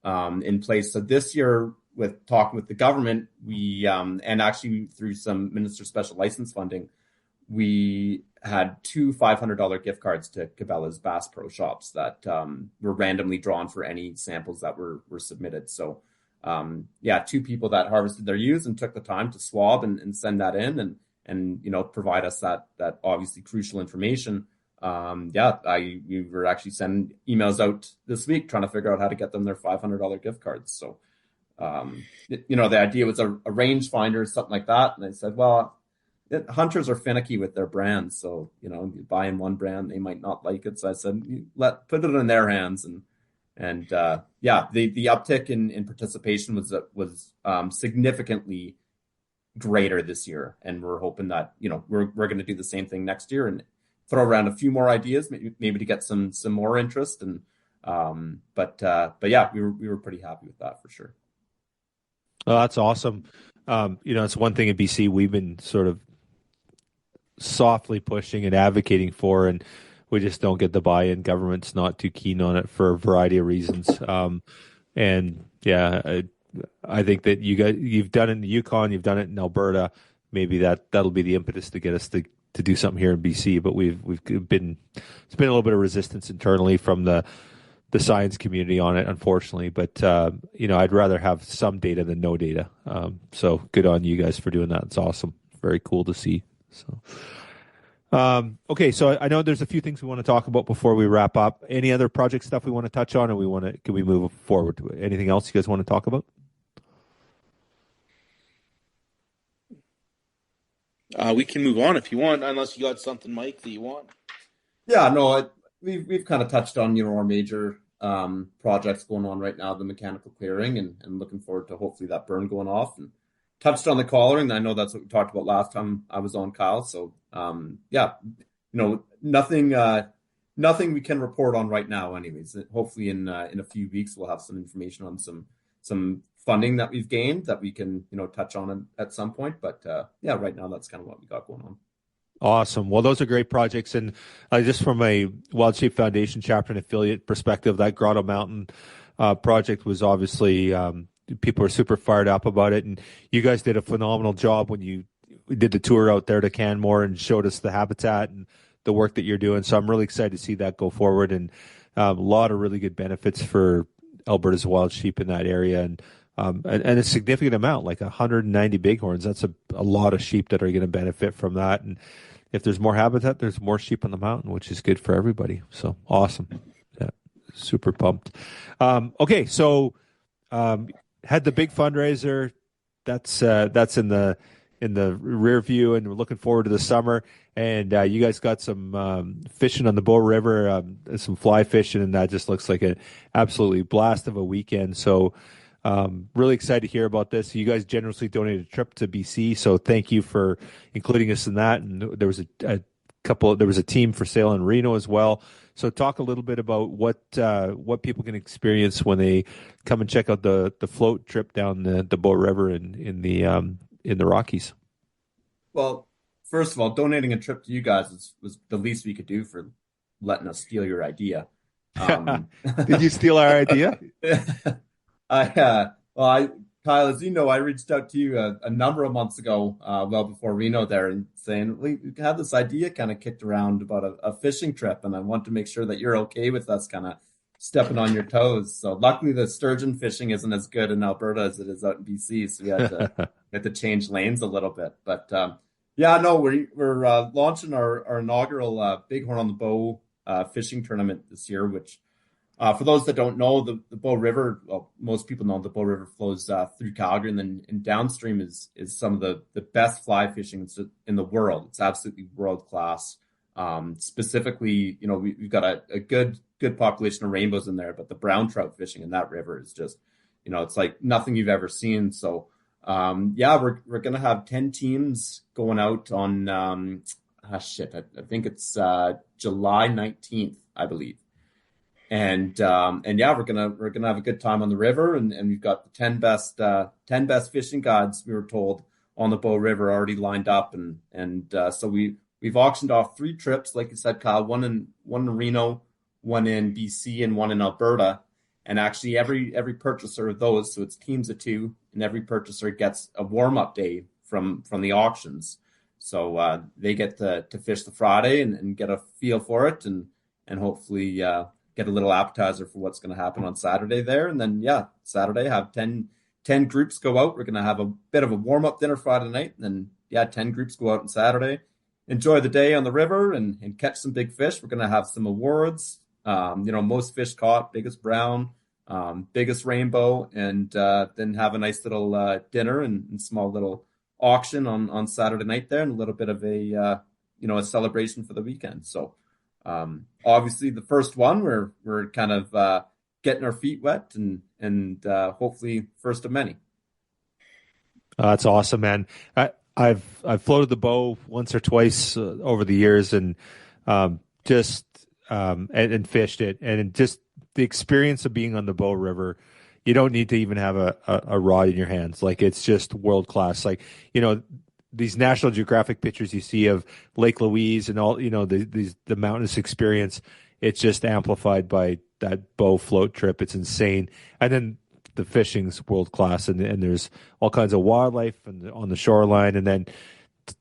in place. So this year, with talking with the government, we and actually through some Minister Special License funding, we had 2 $500 gift cards to Cabela's Bass Pro Shops that were randomly drawn for any samples that were submitted. So yeah, 2 people that harvested their ewes and took the time to swab and send that in and provide us that obviously crucial information. We were actually sending emails out this week trying to figure out how to get them their $500 gift cards. So the idea was a range finder or something like that. And I said, well, hunters are finicky with their brands. So, you buy in one brand, they might not like it. So I said, put it in their hands. And the uptick in participation was significantly greater this year. And we're hoping that, we're going to do the same thing next year and throw around a few more ideas, maybe to get some more interest. And, but yeah, we were pretty happy with that for sure. Oh, that's awesome. It's one thing in BC we've been sort of softly pushing and advocating for, and we just don't get the buy-in. Government's not too keen on it for a variety of reasons. And yeah, I think that you've done it in the Yukon, you've done it in Alberta. Maybe that'll be the impetus to get us to do something here in BC. But it's been a little bit of resistance internally from the science community on it, unfortunately. But I'd rather have some data than no data. So good on you guys for doing that. It's awesome. Very cool to see. So okay, so I know there's a few things we want to talk about before we wrap up. Any other project stuff we want to touch on, or can we move forward to it? Anything else you guys want to talk about? We can move on if you want, unless you got something, Mike, that you want. Yeah, no, we've kind of touched on our major projects going on right now, the mechanical clearing, and looking forward to hopefully that burn going off, and touched on the collaring. I know that's what we talked about last time I was on, Kyle. So nothing nothing we can report on right now. Anyways, hopefully in a few weeks we'll have some information on some funding that we've gained that we can touch on at some point. But yeah, right now that's kind of what we got going on. Awesome. Well, those are great projects. And just from a Wild Sheep Foundation chapter and affiliate perspective, that Grotto Mountain project was obviously, people are super fired up about it. And you guys did a phenomenal job when you did the tour out there to Canmore and showed us the habitat and the work that you're doing. So I'm really excited to see that go forward, and a lot of really good benefits for Alberta's wild sheep in that area. And a significant amount, like 190 bighorns. That's a lot of sheep that are going to benefit from that. And if there's more habitat, there's more sheep on the mountain, which is good for everybody. So awesome. Yeah, super pumped. Okay, so had the big fundraiser. That's in the rear view, and we're looking forward to the summer. And you guys got some fishing on the Bow River, some fly fishing, and that just looks like an absolutely blast of a weekend. So really excited to hear about this. You guys generously donated a trip to BC, so thank you for including us in that. And there was there was a team for sale in Reno as well. So talk a little bit about what people can experience when they come and check out the float trip down the Bow River in the Rockies. Well, first of all, donating a trip to you guys was the least we could do for letting us steal your idea. Did you steal our idea? Kyle, as you know, I reached out to you a number of months ago, well before Reno there, and saying we had this idea kind of kicked around about a fishing trip, and I want to make sure that you're okay with us kind of stepping on your toes. So luckily the sturgeon fishing isn't as good in Alberta as it is out in BC, so we had to change lanes a little bit. But yeah, no, we're launching our inaugural Bighorn on the Bow fishing tournament this year, which for those that don't know, the Bow River, well, most people know the Bow River flows through Calgary, and then downstream is some of the best fly fishing in the world. It's absolutely world class. Specifically, we've got a good population of rainbows in there, but the brown trout fishing in that river is just, it's like nothing you've ever seen. So yeah, we're gonna have 10 teams going out on I think it's July 19th, I believe. And yeah, we're gonna have a good time on the river, and we've got the 10 best fishing guides, we were told, on the Bow River already lined up, and so we've auctioned off 3 trips, like you said, Kyle, one in Reno, one in BC, and one in Alberta. And actually every purchaser of those, so it's teams of 2, and every purchaser gets a warm-up day from the auctions. So they get to fish the Friday and get a feel for it, and hopefully get a little appetizer for what's going to happen on Saturday there. And then, yeah, Saturday, have 10 groups go out. We're going to have a bit of a warm-up dinner Friday night. And then, yeah, 10 groups go out on Saturday. Enjoy the day on the river and catch some big fish. We're going to have some awards, most fish caught, biggest brown, biggest rainbow, and then have a nice little dinner and small little auction on Saturday night there, and a little bit of a celebration for the weekend. So, obviously the first one we're kind of getting our feet wet and hopefully first of many. That's awesome, man. I've floated the bow once or twice over the years, and just and fished it, and just the experience of being on the Bow River. You don't need to even have a rod in your hands. Like, it's just world class. Like, these National Geographic pictures you see of Lake Louise and all, the mountainous experience, it's just amplified by that bow float trip. It's insane. And then the fishing's world class, and there's all kinds of wildlife on the shoreline, and then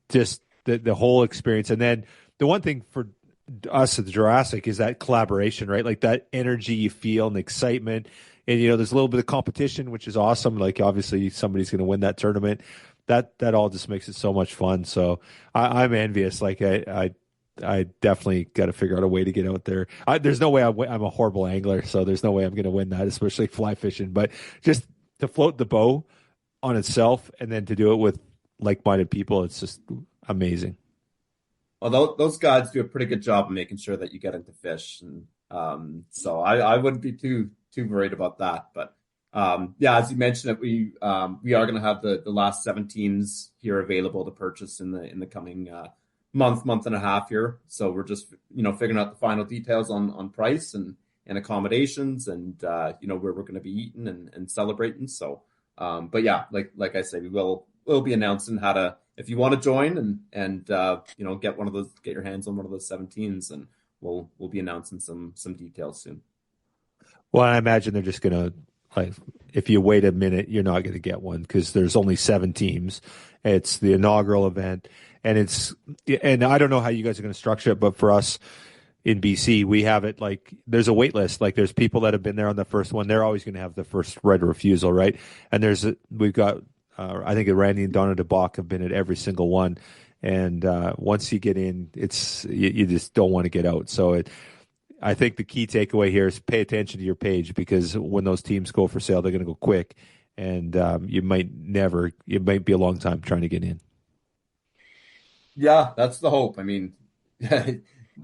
just the whole experience. And then the one thing for us at the Jurassic is that collaboration, right? Like, that energy you feel and the excitement. And, there's a little bit of competition, which is awesome. Like, obviously somebody's going to win that tournament. That all just makes it so much fun. So I'm envious. Like, I definitely got to figure out a way to get out there. There's no way I'm a horrible angler, so there's no way I'm going to win that, especially fly fishing. But just to float the bow on itself, and then to do it with like-minded people, it's just amazing. Well, those guides do a pretty good job of making sure that you get into fish, and so I wouldn't be too worried about that. But yeah, as you mentioned, we are going to have the last 7 teams here available to purchase in the coming month and a half here. So we're just, figuring out the final details on price and accommodations and, where we're going to be eating and celebrating. So, but yeah, like I say, we'll be announcing if you want to join and get your hands on one of those 17s, and we'll be announcing some details soon. Well, I imagine they're just going to, like, if you wait a minute, you're not going to get one because there's only 7 teams. It's the inaugural event, and I don't know how you guys are going to structure it, but for us in BC, we have it like there's a wait list. Like there's people that have been there on the first one. They're always going to have the first right of refusal, right? And we've got, I think Randy and Donna DeBach have been at every single one. And once you get in, you just don't want to get out. So I think the key takeaway here is pay attention to your page, because when those teams go for sale, they're going to go quick, and it might be a long time trying to get in. Yeah, that's the hope. I mean,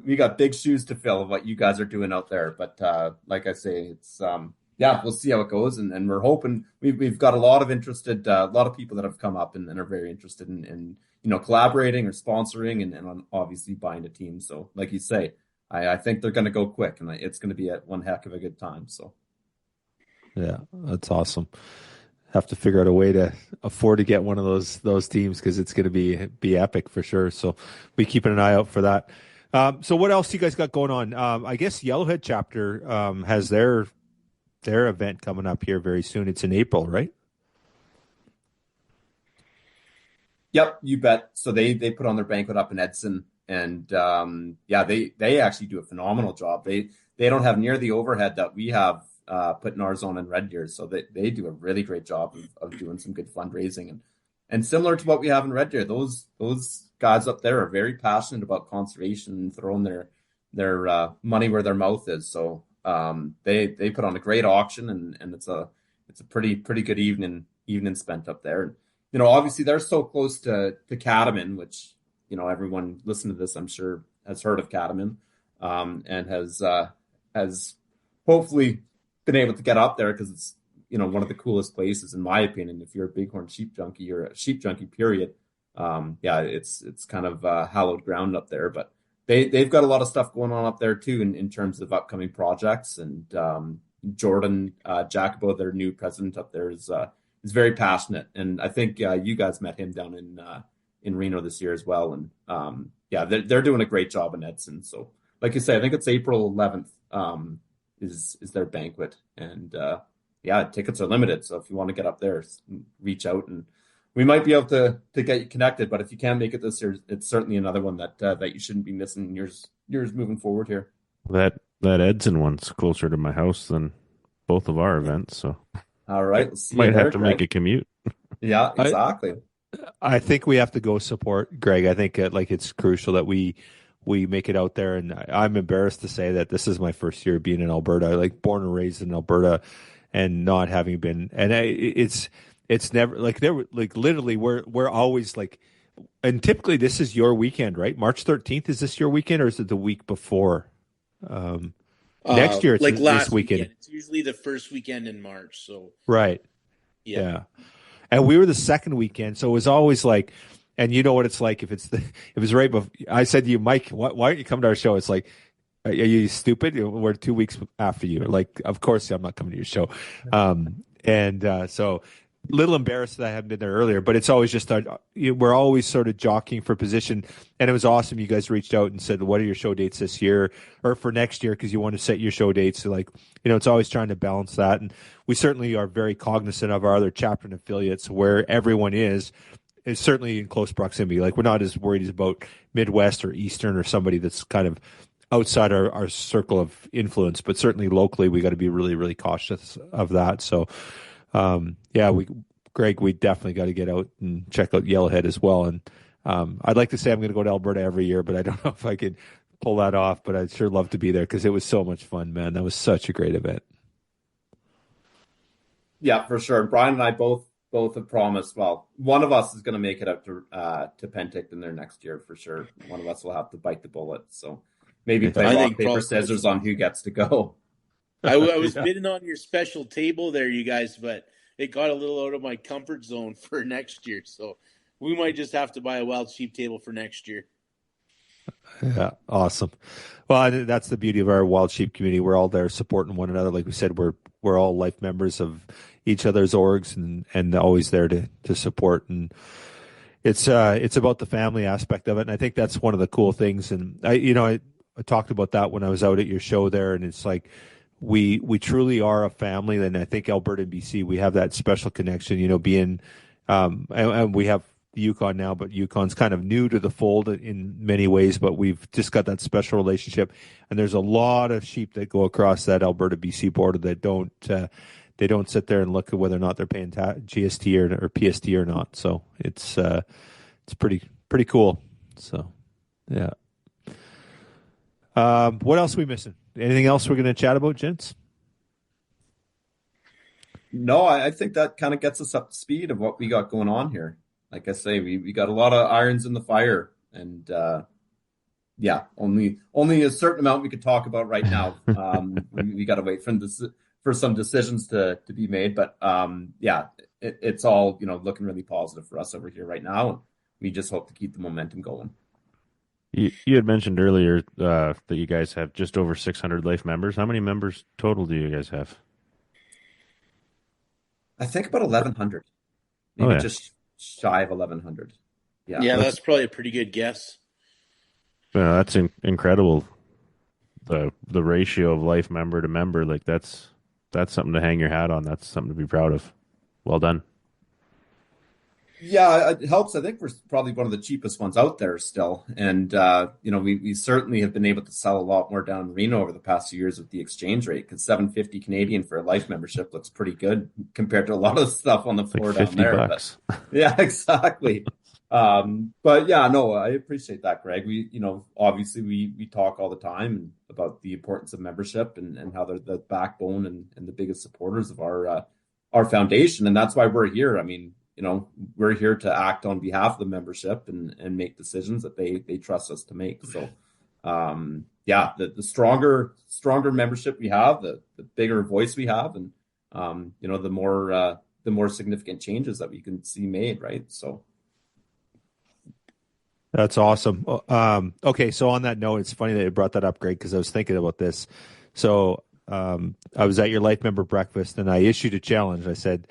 we got big shoes to fill of what you guys are doing out there. But like I say, it's we'll see how it goes, and we're hoping we've got a lot of people that have come up and are very interested in collaborating or sponsoring and obviously buying a team. So like you say, I think they're going to go quick, and it's going to be one heck of a good time. So, yeah, that's awesome. Have to figure out a way to afford to get one of those teams, because it's going to be epic for sure. So, we keeping an eye out for that. So, what else you guys got going on? I guess Yellowhead chapter has their event coming up here very soon. It's in April, right? Yep, you bet. So they put on their banquet up in Edson. And they actually do a phenomenal job. They don't have near the overhead that we have putting ours on in Red Deer. So they do a really great job of doing some good fundraising. And similar to what we have in Red Deer, those guys up there are very passionate about conservation and throwing their money where their mouth is. So they put on a great auction, and it's a pretty good evening spent up there. And, obviously they're so close to Catamount, which everyone listening to this, I'm sure, has heard of Catamount, and has hopefully been able to get up there, because it's one of the coolest places, in my opinion. If you're a Bighorn sheep junkie or a sheep junkie, period, it's kind of hallowed ground up there. But they've got a lot of stuff going on up there too, in terms of upcoming projects. And Jordan Jacobo, their new president up there, is very passionate, and I think you guys met him down in Reno this year as well. And they're doing a great job in Edson. So like you say, I think it's April 11th is their banquet. And tickets are limited. So if you want to get up there, reach out, and we might be able to get you connected. But if you can't make it this year, it's certainly another one that you shouldn't be missing years moving forward here. That Edson one's closer to my house than both of our events. So all right. Might have to make a commute. Yeah, exactly. I think we have to go support Greg. I think it's crucial that we make it out there. And I'm embarrassed to say that this is my first year being in Alberta, like born and raised in Alberta, and not having been. And it's never like literally we're always like, and typically this is your weekend, right? March 13th. Is this your weekend, or is it the week before? Next year, it's like last this weekend. It's usually the first weekend in March. So right, yeah. And we were the second weekend, so it was always like, and you know what it's like if it's right before. I said to you, Mike, why don't you come to our show? It's like, are you stupid? We're 2 weeks after you. Like, of course I'm not coming to your show. So a little embarrassed that I haven't been there earlier, but it's always just we're always sort of jockeying for position. And it was awesome. You guys reached out and said, what are your show dates this year or for next year? Because you want to set your show dates. So it's always trying to balance that. And we certainly are very cognizant of our other chapter and affiliates where everyone is certainly in close proximity. Like, we're not as worried about Midwest or Eastern or somebody that's kind of outside our circle of influence, but certainly locally, we got to be really, really cautious of that. So, Greg, we definitely got to get out and check out Yellowhead as well. And I'd like to say I'm going to go to Alberta every year, but I don't know if I could pull that off. But I'd sure love to be there because it was so much fun, man. That was such a great event. Yeah, for sure. Brian and I both have promised. Well, one of us is going to make it up to Penticton there next year for sure. One of us will have to bite the bullet. So maybe play rock, paper, scissors on who gets to go. I was bidding on your special table there, you guys, but it got a little out of my comfort zone for next year. So we might just have to buy a wild sheep table for next year. Yeah, awesome. Well, that's the beauty of our wild sheep community. We're all there supporting one another. Like we said, we're all life members of each other's orgs and always there to support. And it's about the family aspect of it. And I think that's one of the cool things. And I talked about that when I was out at your show there, and it's like we truly are a family. And I think Alberta and BC, we have that special connection, being and we have Yukon now, but Yukon's kind of new to the fold in many ways, but we've just got that special relationship. And there's a lot of sheep that go across that Alberta BC border that they don't sit there and look at whether or not they're paying GST or PST or not. So it's pretty cool. So yeah. What else are we missing? Anything else we're going to chat about, gents? No, I think that kind of gets us up to speed of what we got going on here. Like I say, we got a lot of irons in the fire, and yeah, only a certain amount we could talk about right now. We got to wait for some decisions to be made, but yeah, it's all looking really positive for us over here right now, and we just hope to keep the momentum going. You had mentioned earlier that you guys have just over 600 life members. How many members total do you guys have? I think about 1,100, maybe just shy of 1,100. Yeah, that's probably a pretty good guess. That's incredible. The ratio of life member to member, like that's something to hang your hat on. That's something to be proud of. Well done. Yeah, it helps. I think we're probably one of the cheapest ones out there still. And, we certainly have been able to sell a lot more down in Reno over the past few years with the exchange rate, because 750 Canadian for a life membership looks pretty good compared to a lot of the stuff on the floor like down there. $50. But, yeah, exactly. But yeah, no, I appreciate that, Greg. We, obviously we talk all the time about the importance of membership and how they're the backbone and the biggest supporters of our foundation. And that's why we're here. I mean, we're here to act on behalf of the membership and make decisions that they trust us to make. So, yeah, the stronger membership we have, the bigger voice we have, and the more significant changes that we can see made, right? So. That's awesome. Okay, so on that note, it's funny that you brought that up, Greg, because I was thinking about this. So I was at your life member breakfast, and I issued a challenge. I said,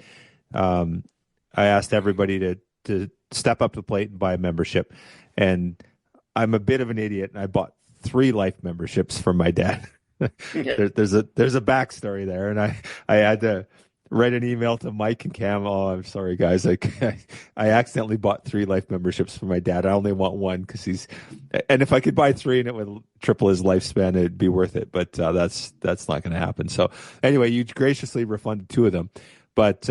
I asked everybody to step up to the plate and buy a membership. And I'm a bit of an idiot, and I bought 3 life memberships for my dad. There's a backstory there, and I had to write an email to Mike and Cam. Oh, I'm sorry, guys. I accidentally bought 3 life memberships for my dad. I only want one because and if I could buy 3 and it would triple his lifespan, it'd be worth it. But that's not going to happen. So anyway, you graciously refunded 2 of them. But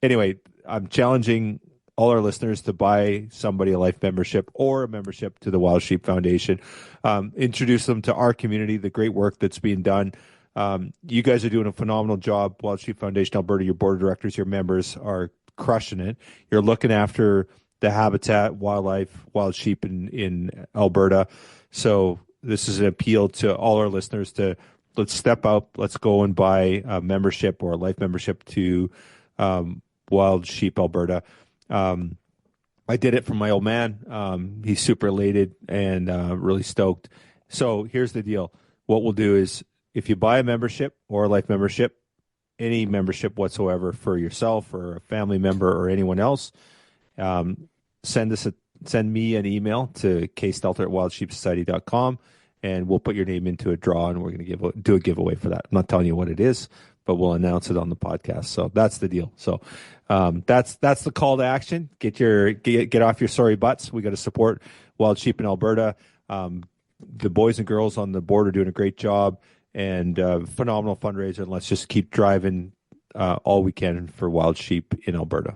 anyway, I'm challenging all our listeners to buy somebody a life membership or a membership to the Wild Sheep Foundation. Introduce them to our community, the great work that's being done. You guys are doing a phenomenal job. Wild Sheep Foundation Alberta, your board of directors, your members are crushing it. You're looking after the habitat, wildlife, wild sheep in Alberta. So this is an appeal to all our listeners to let's step up. Let's go and buy a membership or a life membership to Wild Sheep Alberta. I did it for my old man. He's super elated and really stoked. So here's the deal. What we'll do is if you buy a membership or a life membership, any membership whatsoever for yourself or a family member or anyone else, send me an email to kstelter@wildsheepsociety.com, and we'll put your name into a draw, and we're going to do a giveaway for that. I'm not telling you what it is, but we'll announce it on the podcast. So that's the deal. So that's the call to action. Get off your sorry butts. We got to support wild sheep in Alberta. The boys and girls on the board are doing a great job, and phenomenal fundraiser. And let's just keep driving all we can for wild sheep in Alberta.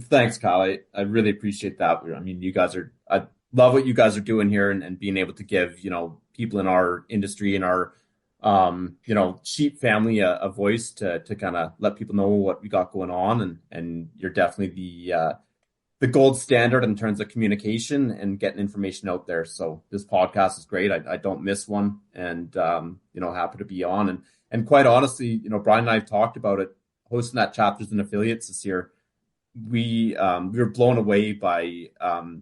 Thanks, Kyle. I really appreciate that. I mean, I love what you guys are doing here and being able to give, people in our industry and our, sheep family a voice to kind of let people know what we got going on. And you're definitely the gold standard in terms of communication and getting information out there. So this podcast is great. I don't miss one, and, happy to be on. And quite honestly, Brian and I have talked about it, hosting that chapters and affiliates this year. we were blown away by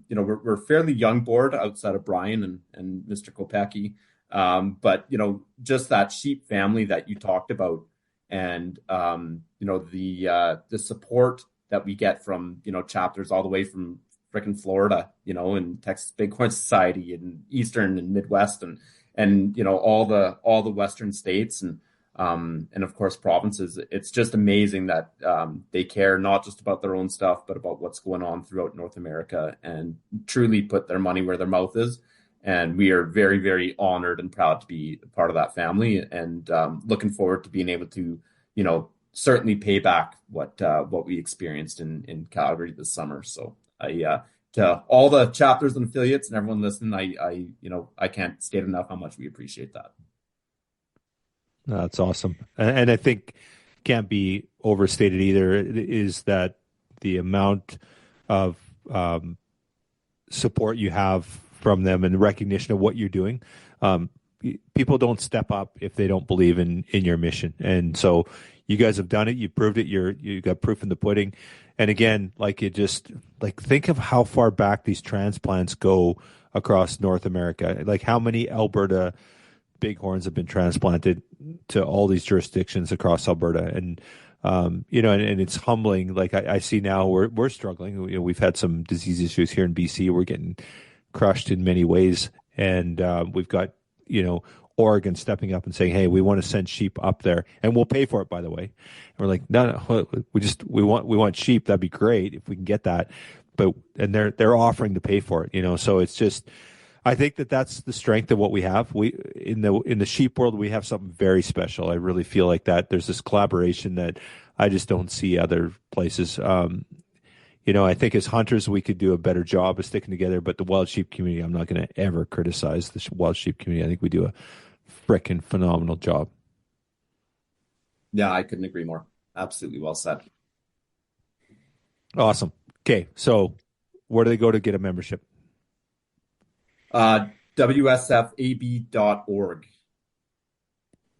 we're a fairly young board outside of Brian and Mr. Kopecki, but just that sheep family that you talked about, and the support that we get from chapters all the way from frickin' Florida, and Texas Bighorn Society and Eastern and Midwest and all the Western states and of course provinces. It's just amazing that they care not just about their own stuff, but about what's going on throughout North America and truly put their money where their mouth is. And we are very, very honored and proud to be part of that family, and looking forward to being able to, certainly pay back what we experienced in Calgary this summer. So to all the chapters and affiliates and everyone listening, I can't state enough how much we appreciate that. That's awesome. And I think can't be overstated either, is that the amount of support you have from them and recognition of what you're doing. People don't step up if they don't believe in your mission. And so you guys have done it. You proved it. You got proof in the pudding. And again, think of how far back these transplants go across North America. Like how many Alberta Bighorns have been transplanted to all these jurisdictions across Alberta. And, and it's humbling. Like I see now we're struggling. We've had some disease issues here in BC. We're getting crushed in many ways. And we've got, Oregon stepping up and saying, hey, we want to send sheep up there and we'll pay for it, by the way. And we're like, no, we want sheep. That'd be great if we can get that. And they're offering to pay for it, so it's just, I think that's the strength of what we have. We in the sheep world, we have something very special. I really feel like that there's this collaboration that I just don't see other places. I think as hunters, we could do a better job of sticking together, but the wild sheep community, I'm not going to ever criticize the wild sheep community. I think we do a frickin' phenomenal job. Yeah, I couldn't agree more. Absolutely well said. Awesome. Okay, so where do they go to get a membership? WSFAB.org.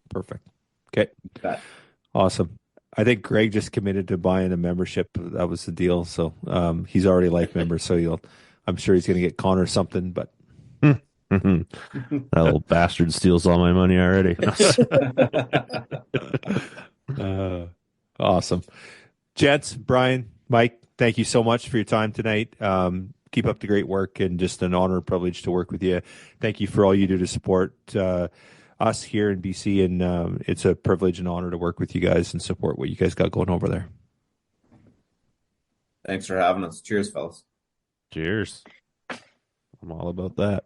Perfect. Okay. Awesome. I think Greg just committed to buying a membership. That was the deal. So he's already a life member. So I'm sure he's going to get Connor something, but that little bastard steals all my money already. Awesome. Gents, Brian, Mike, thank you so much for your time tonight. Keep up the great work, and just an honor and privilege to work with you. Thank you for all you do to support us here in BC, and it's a privilege and honor to work with you guys and support what you guys got going over there. Thanks for having us. Cheers, fellas. Cheers. I'm all about that.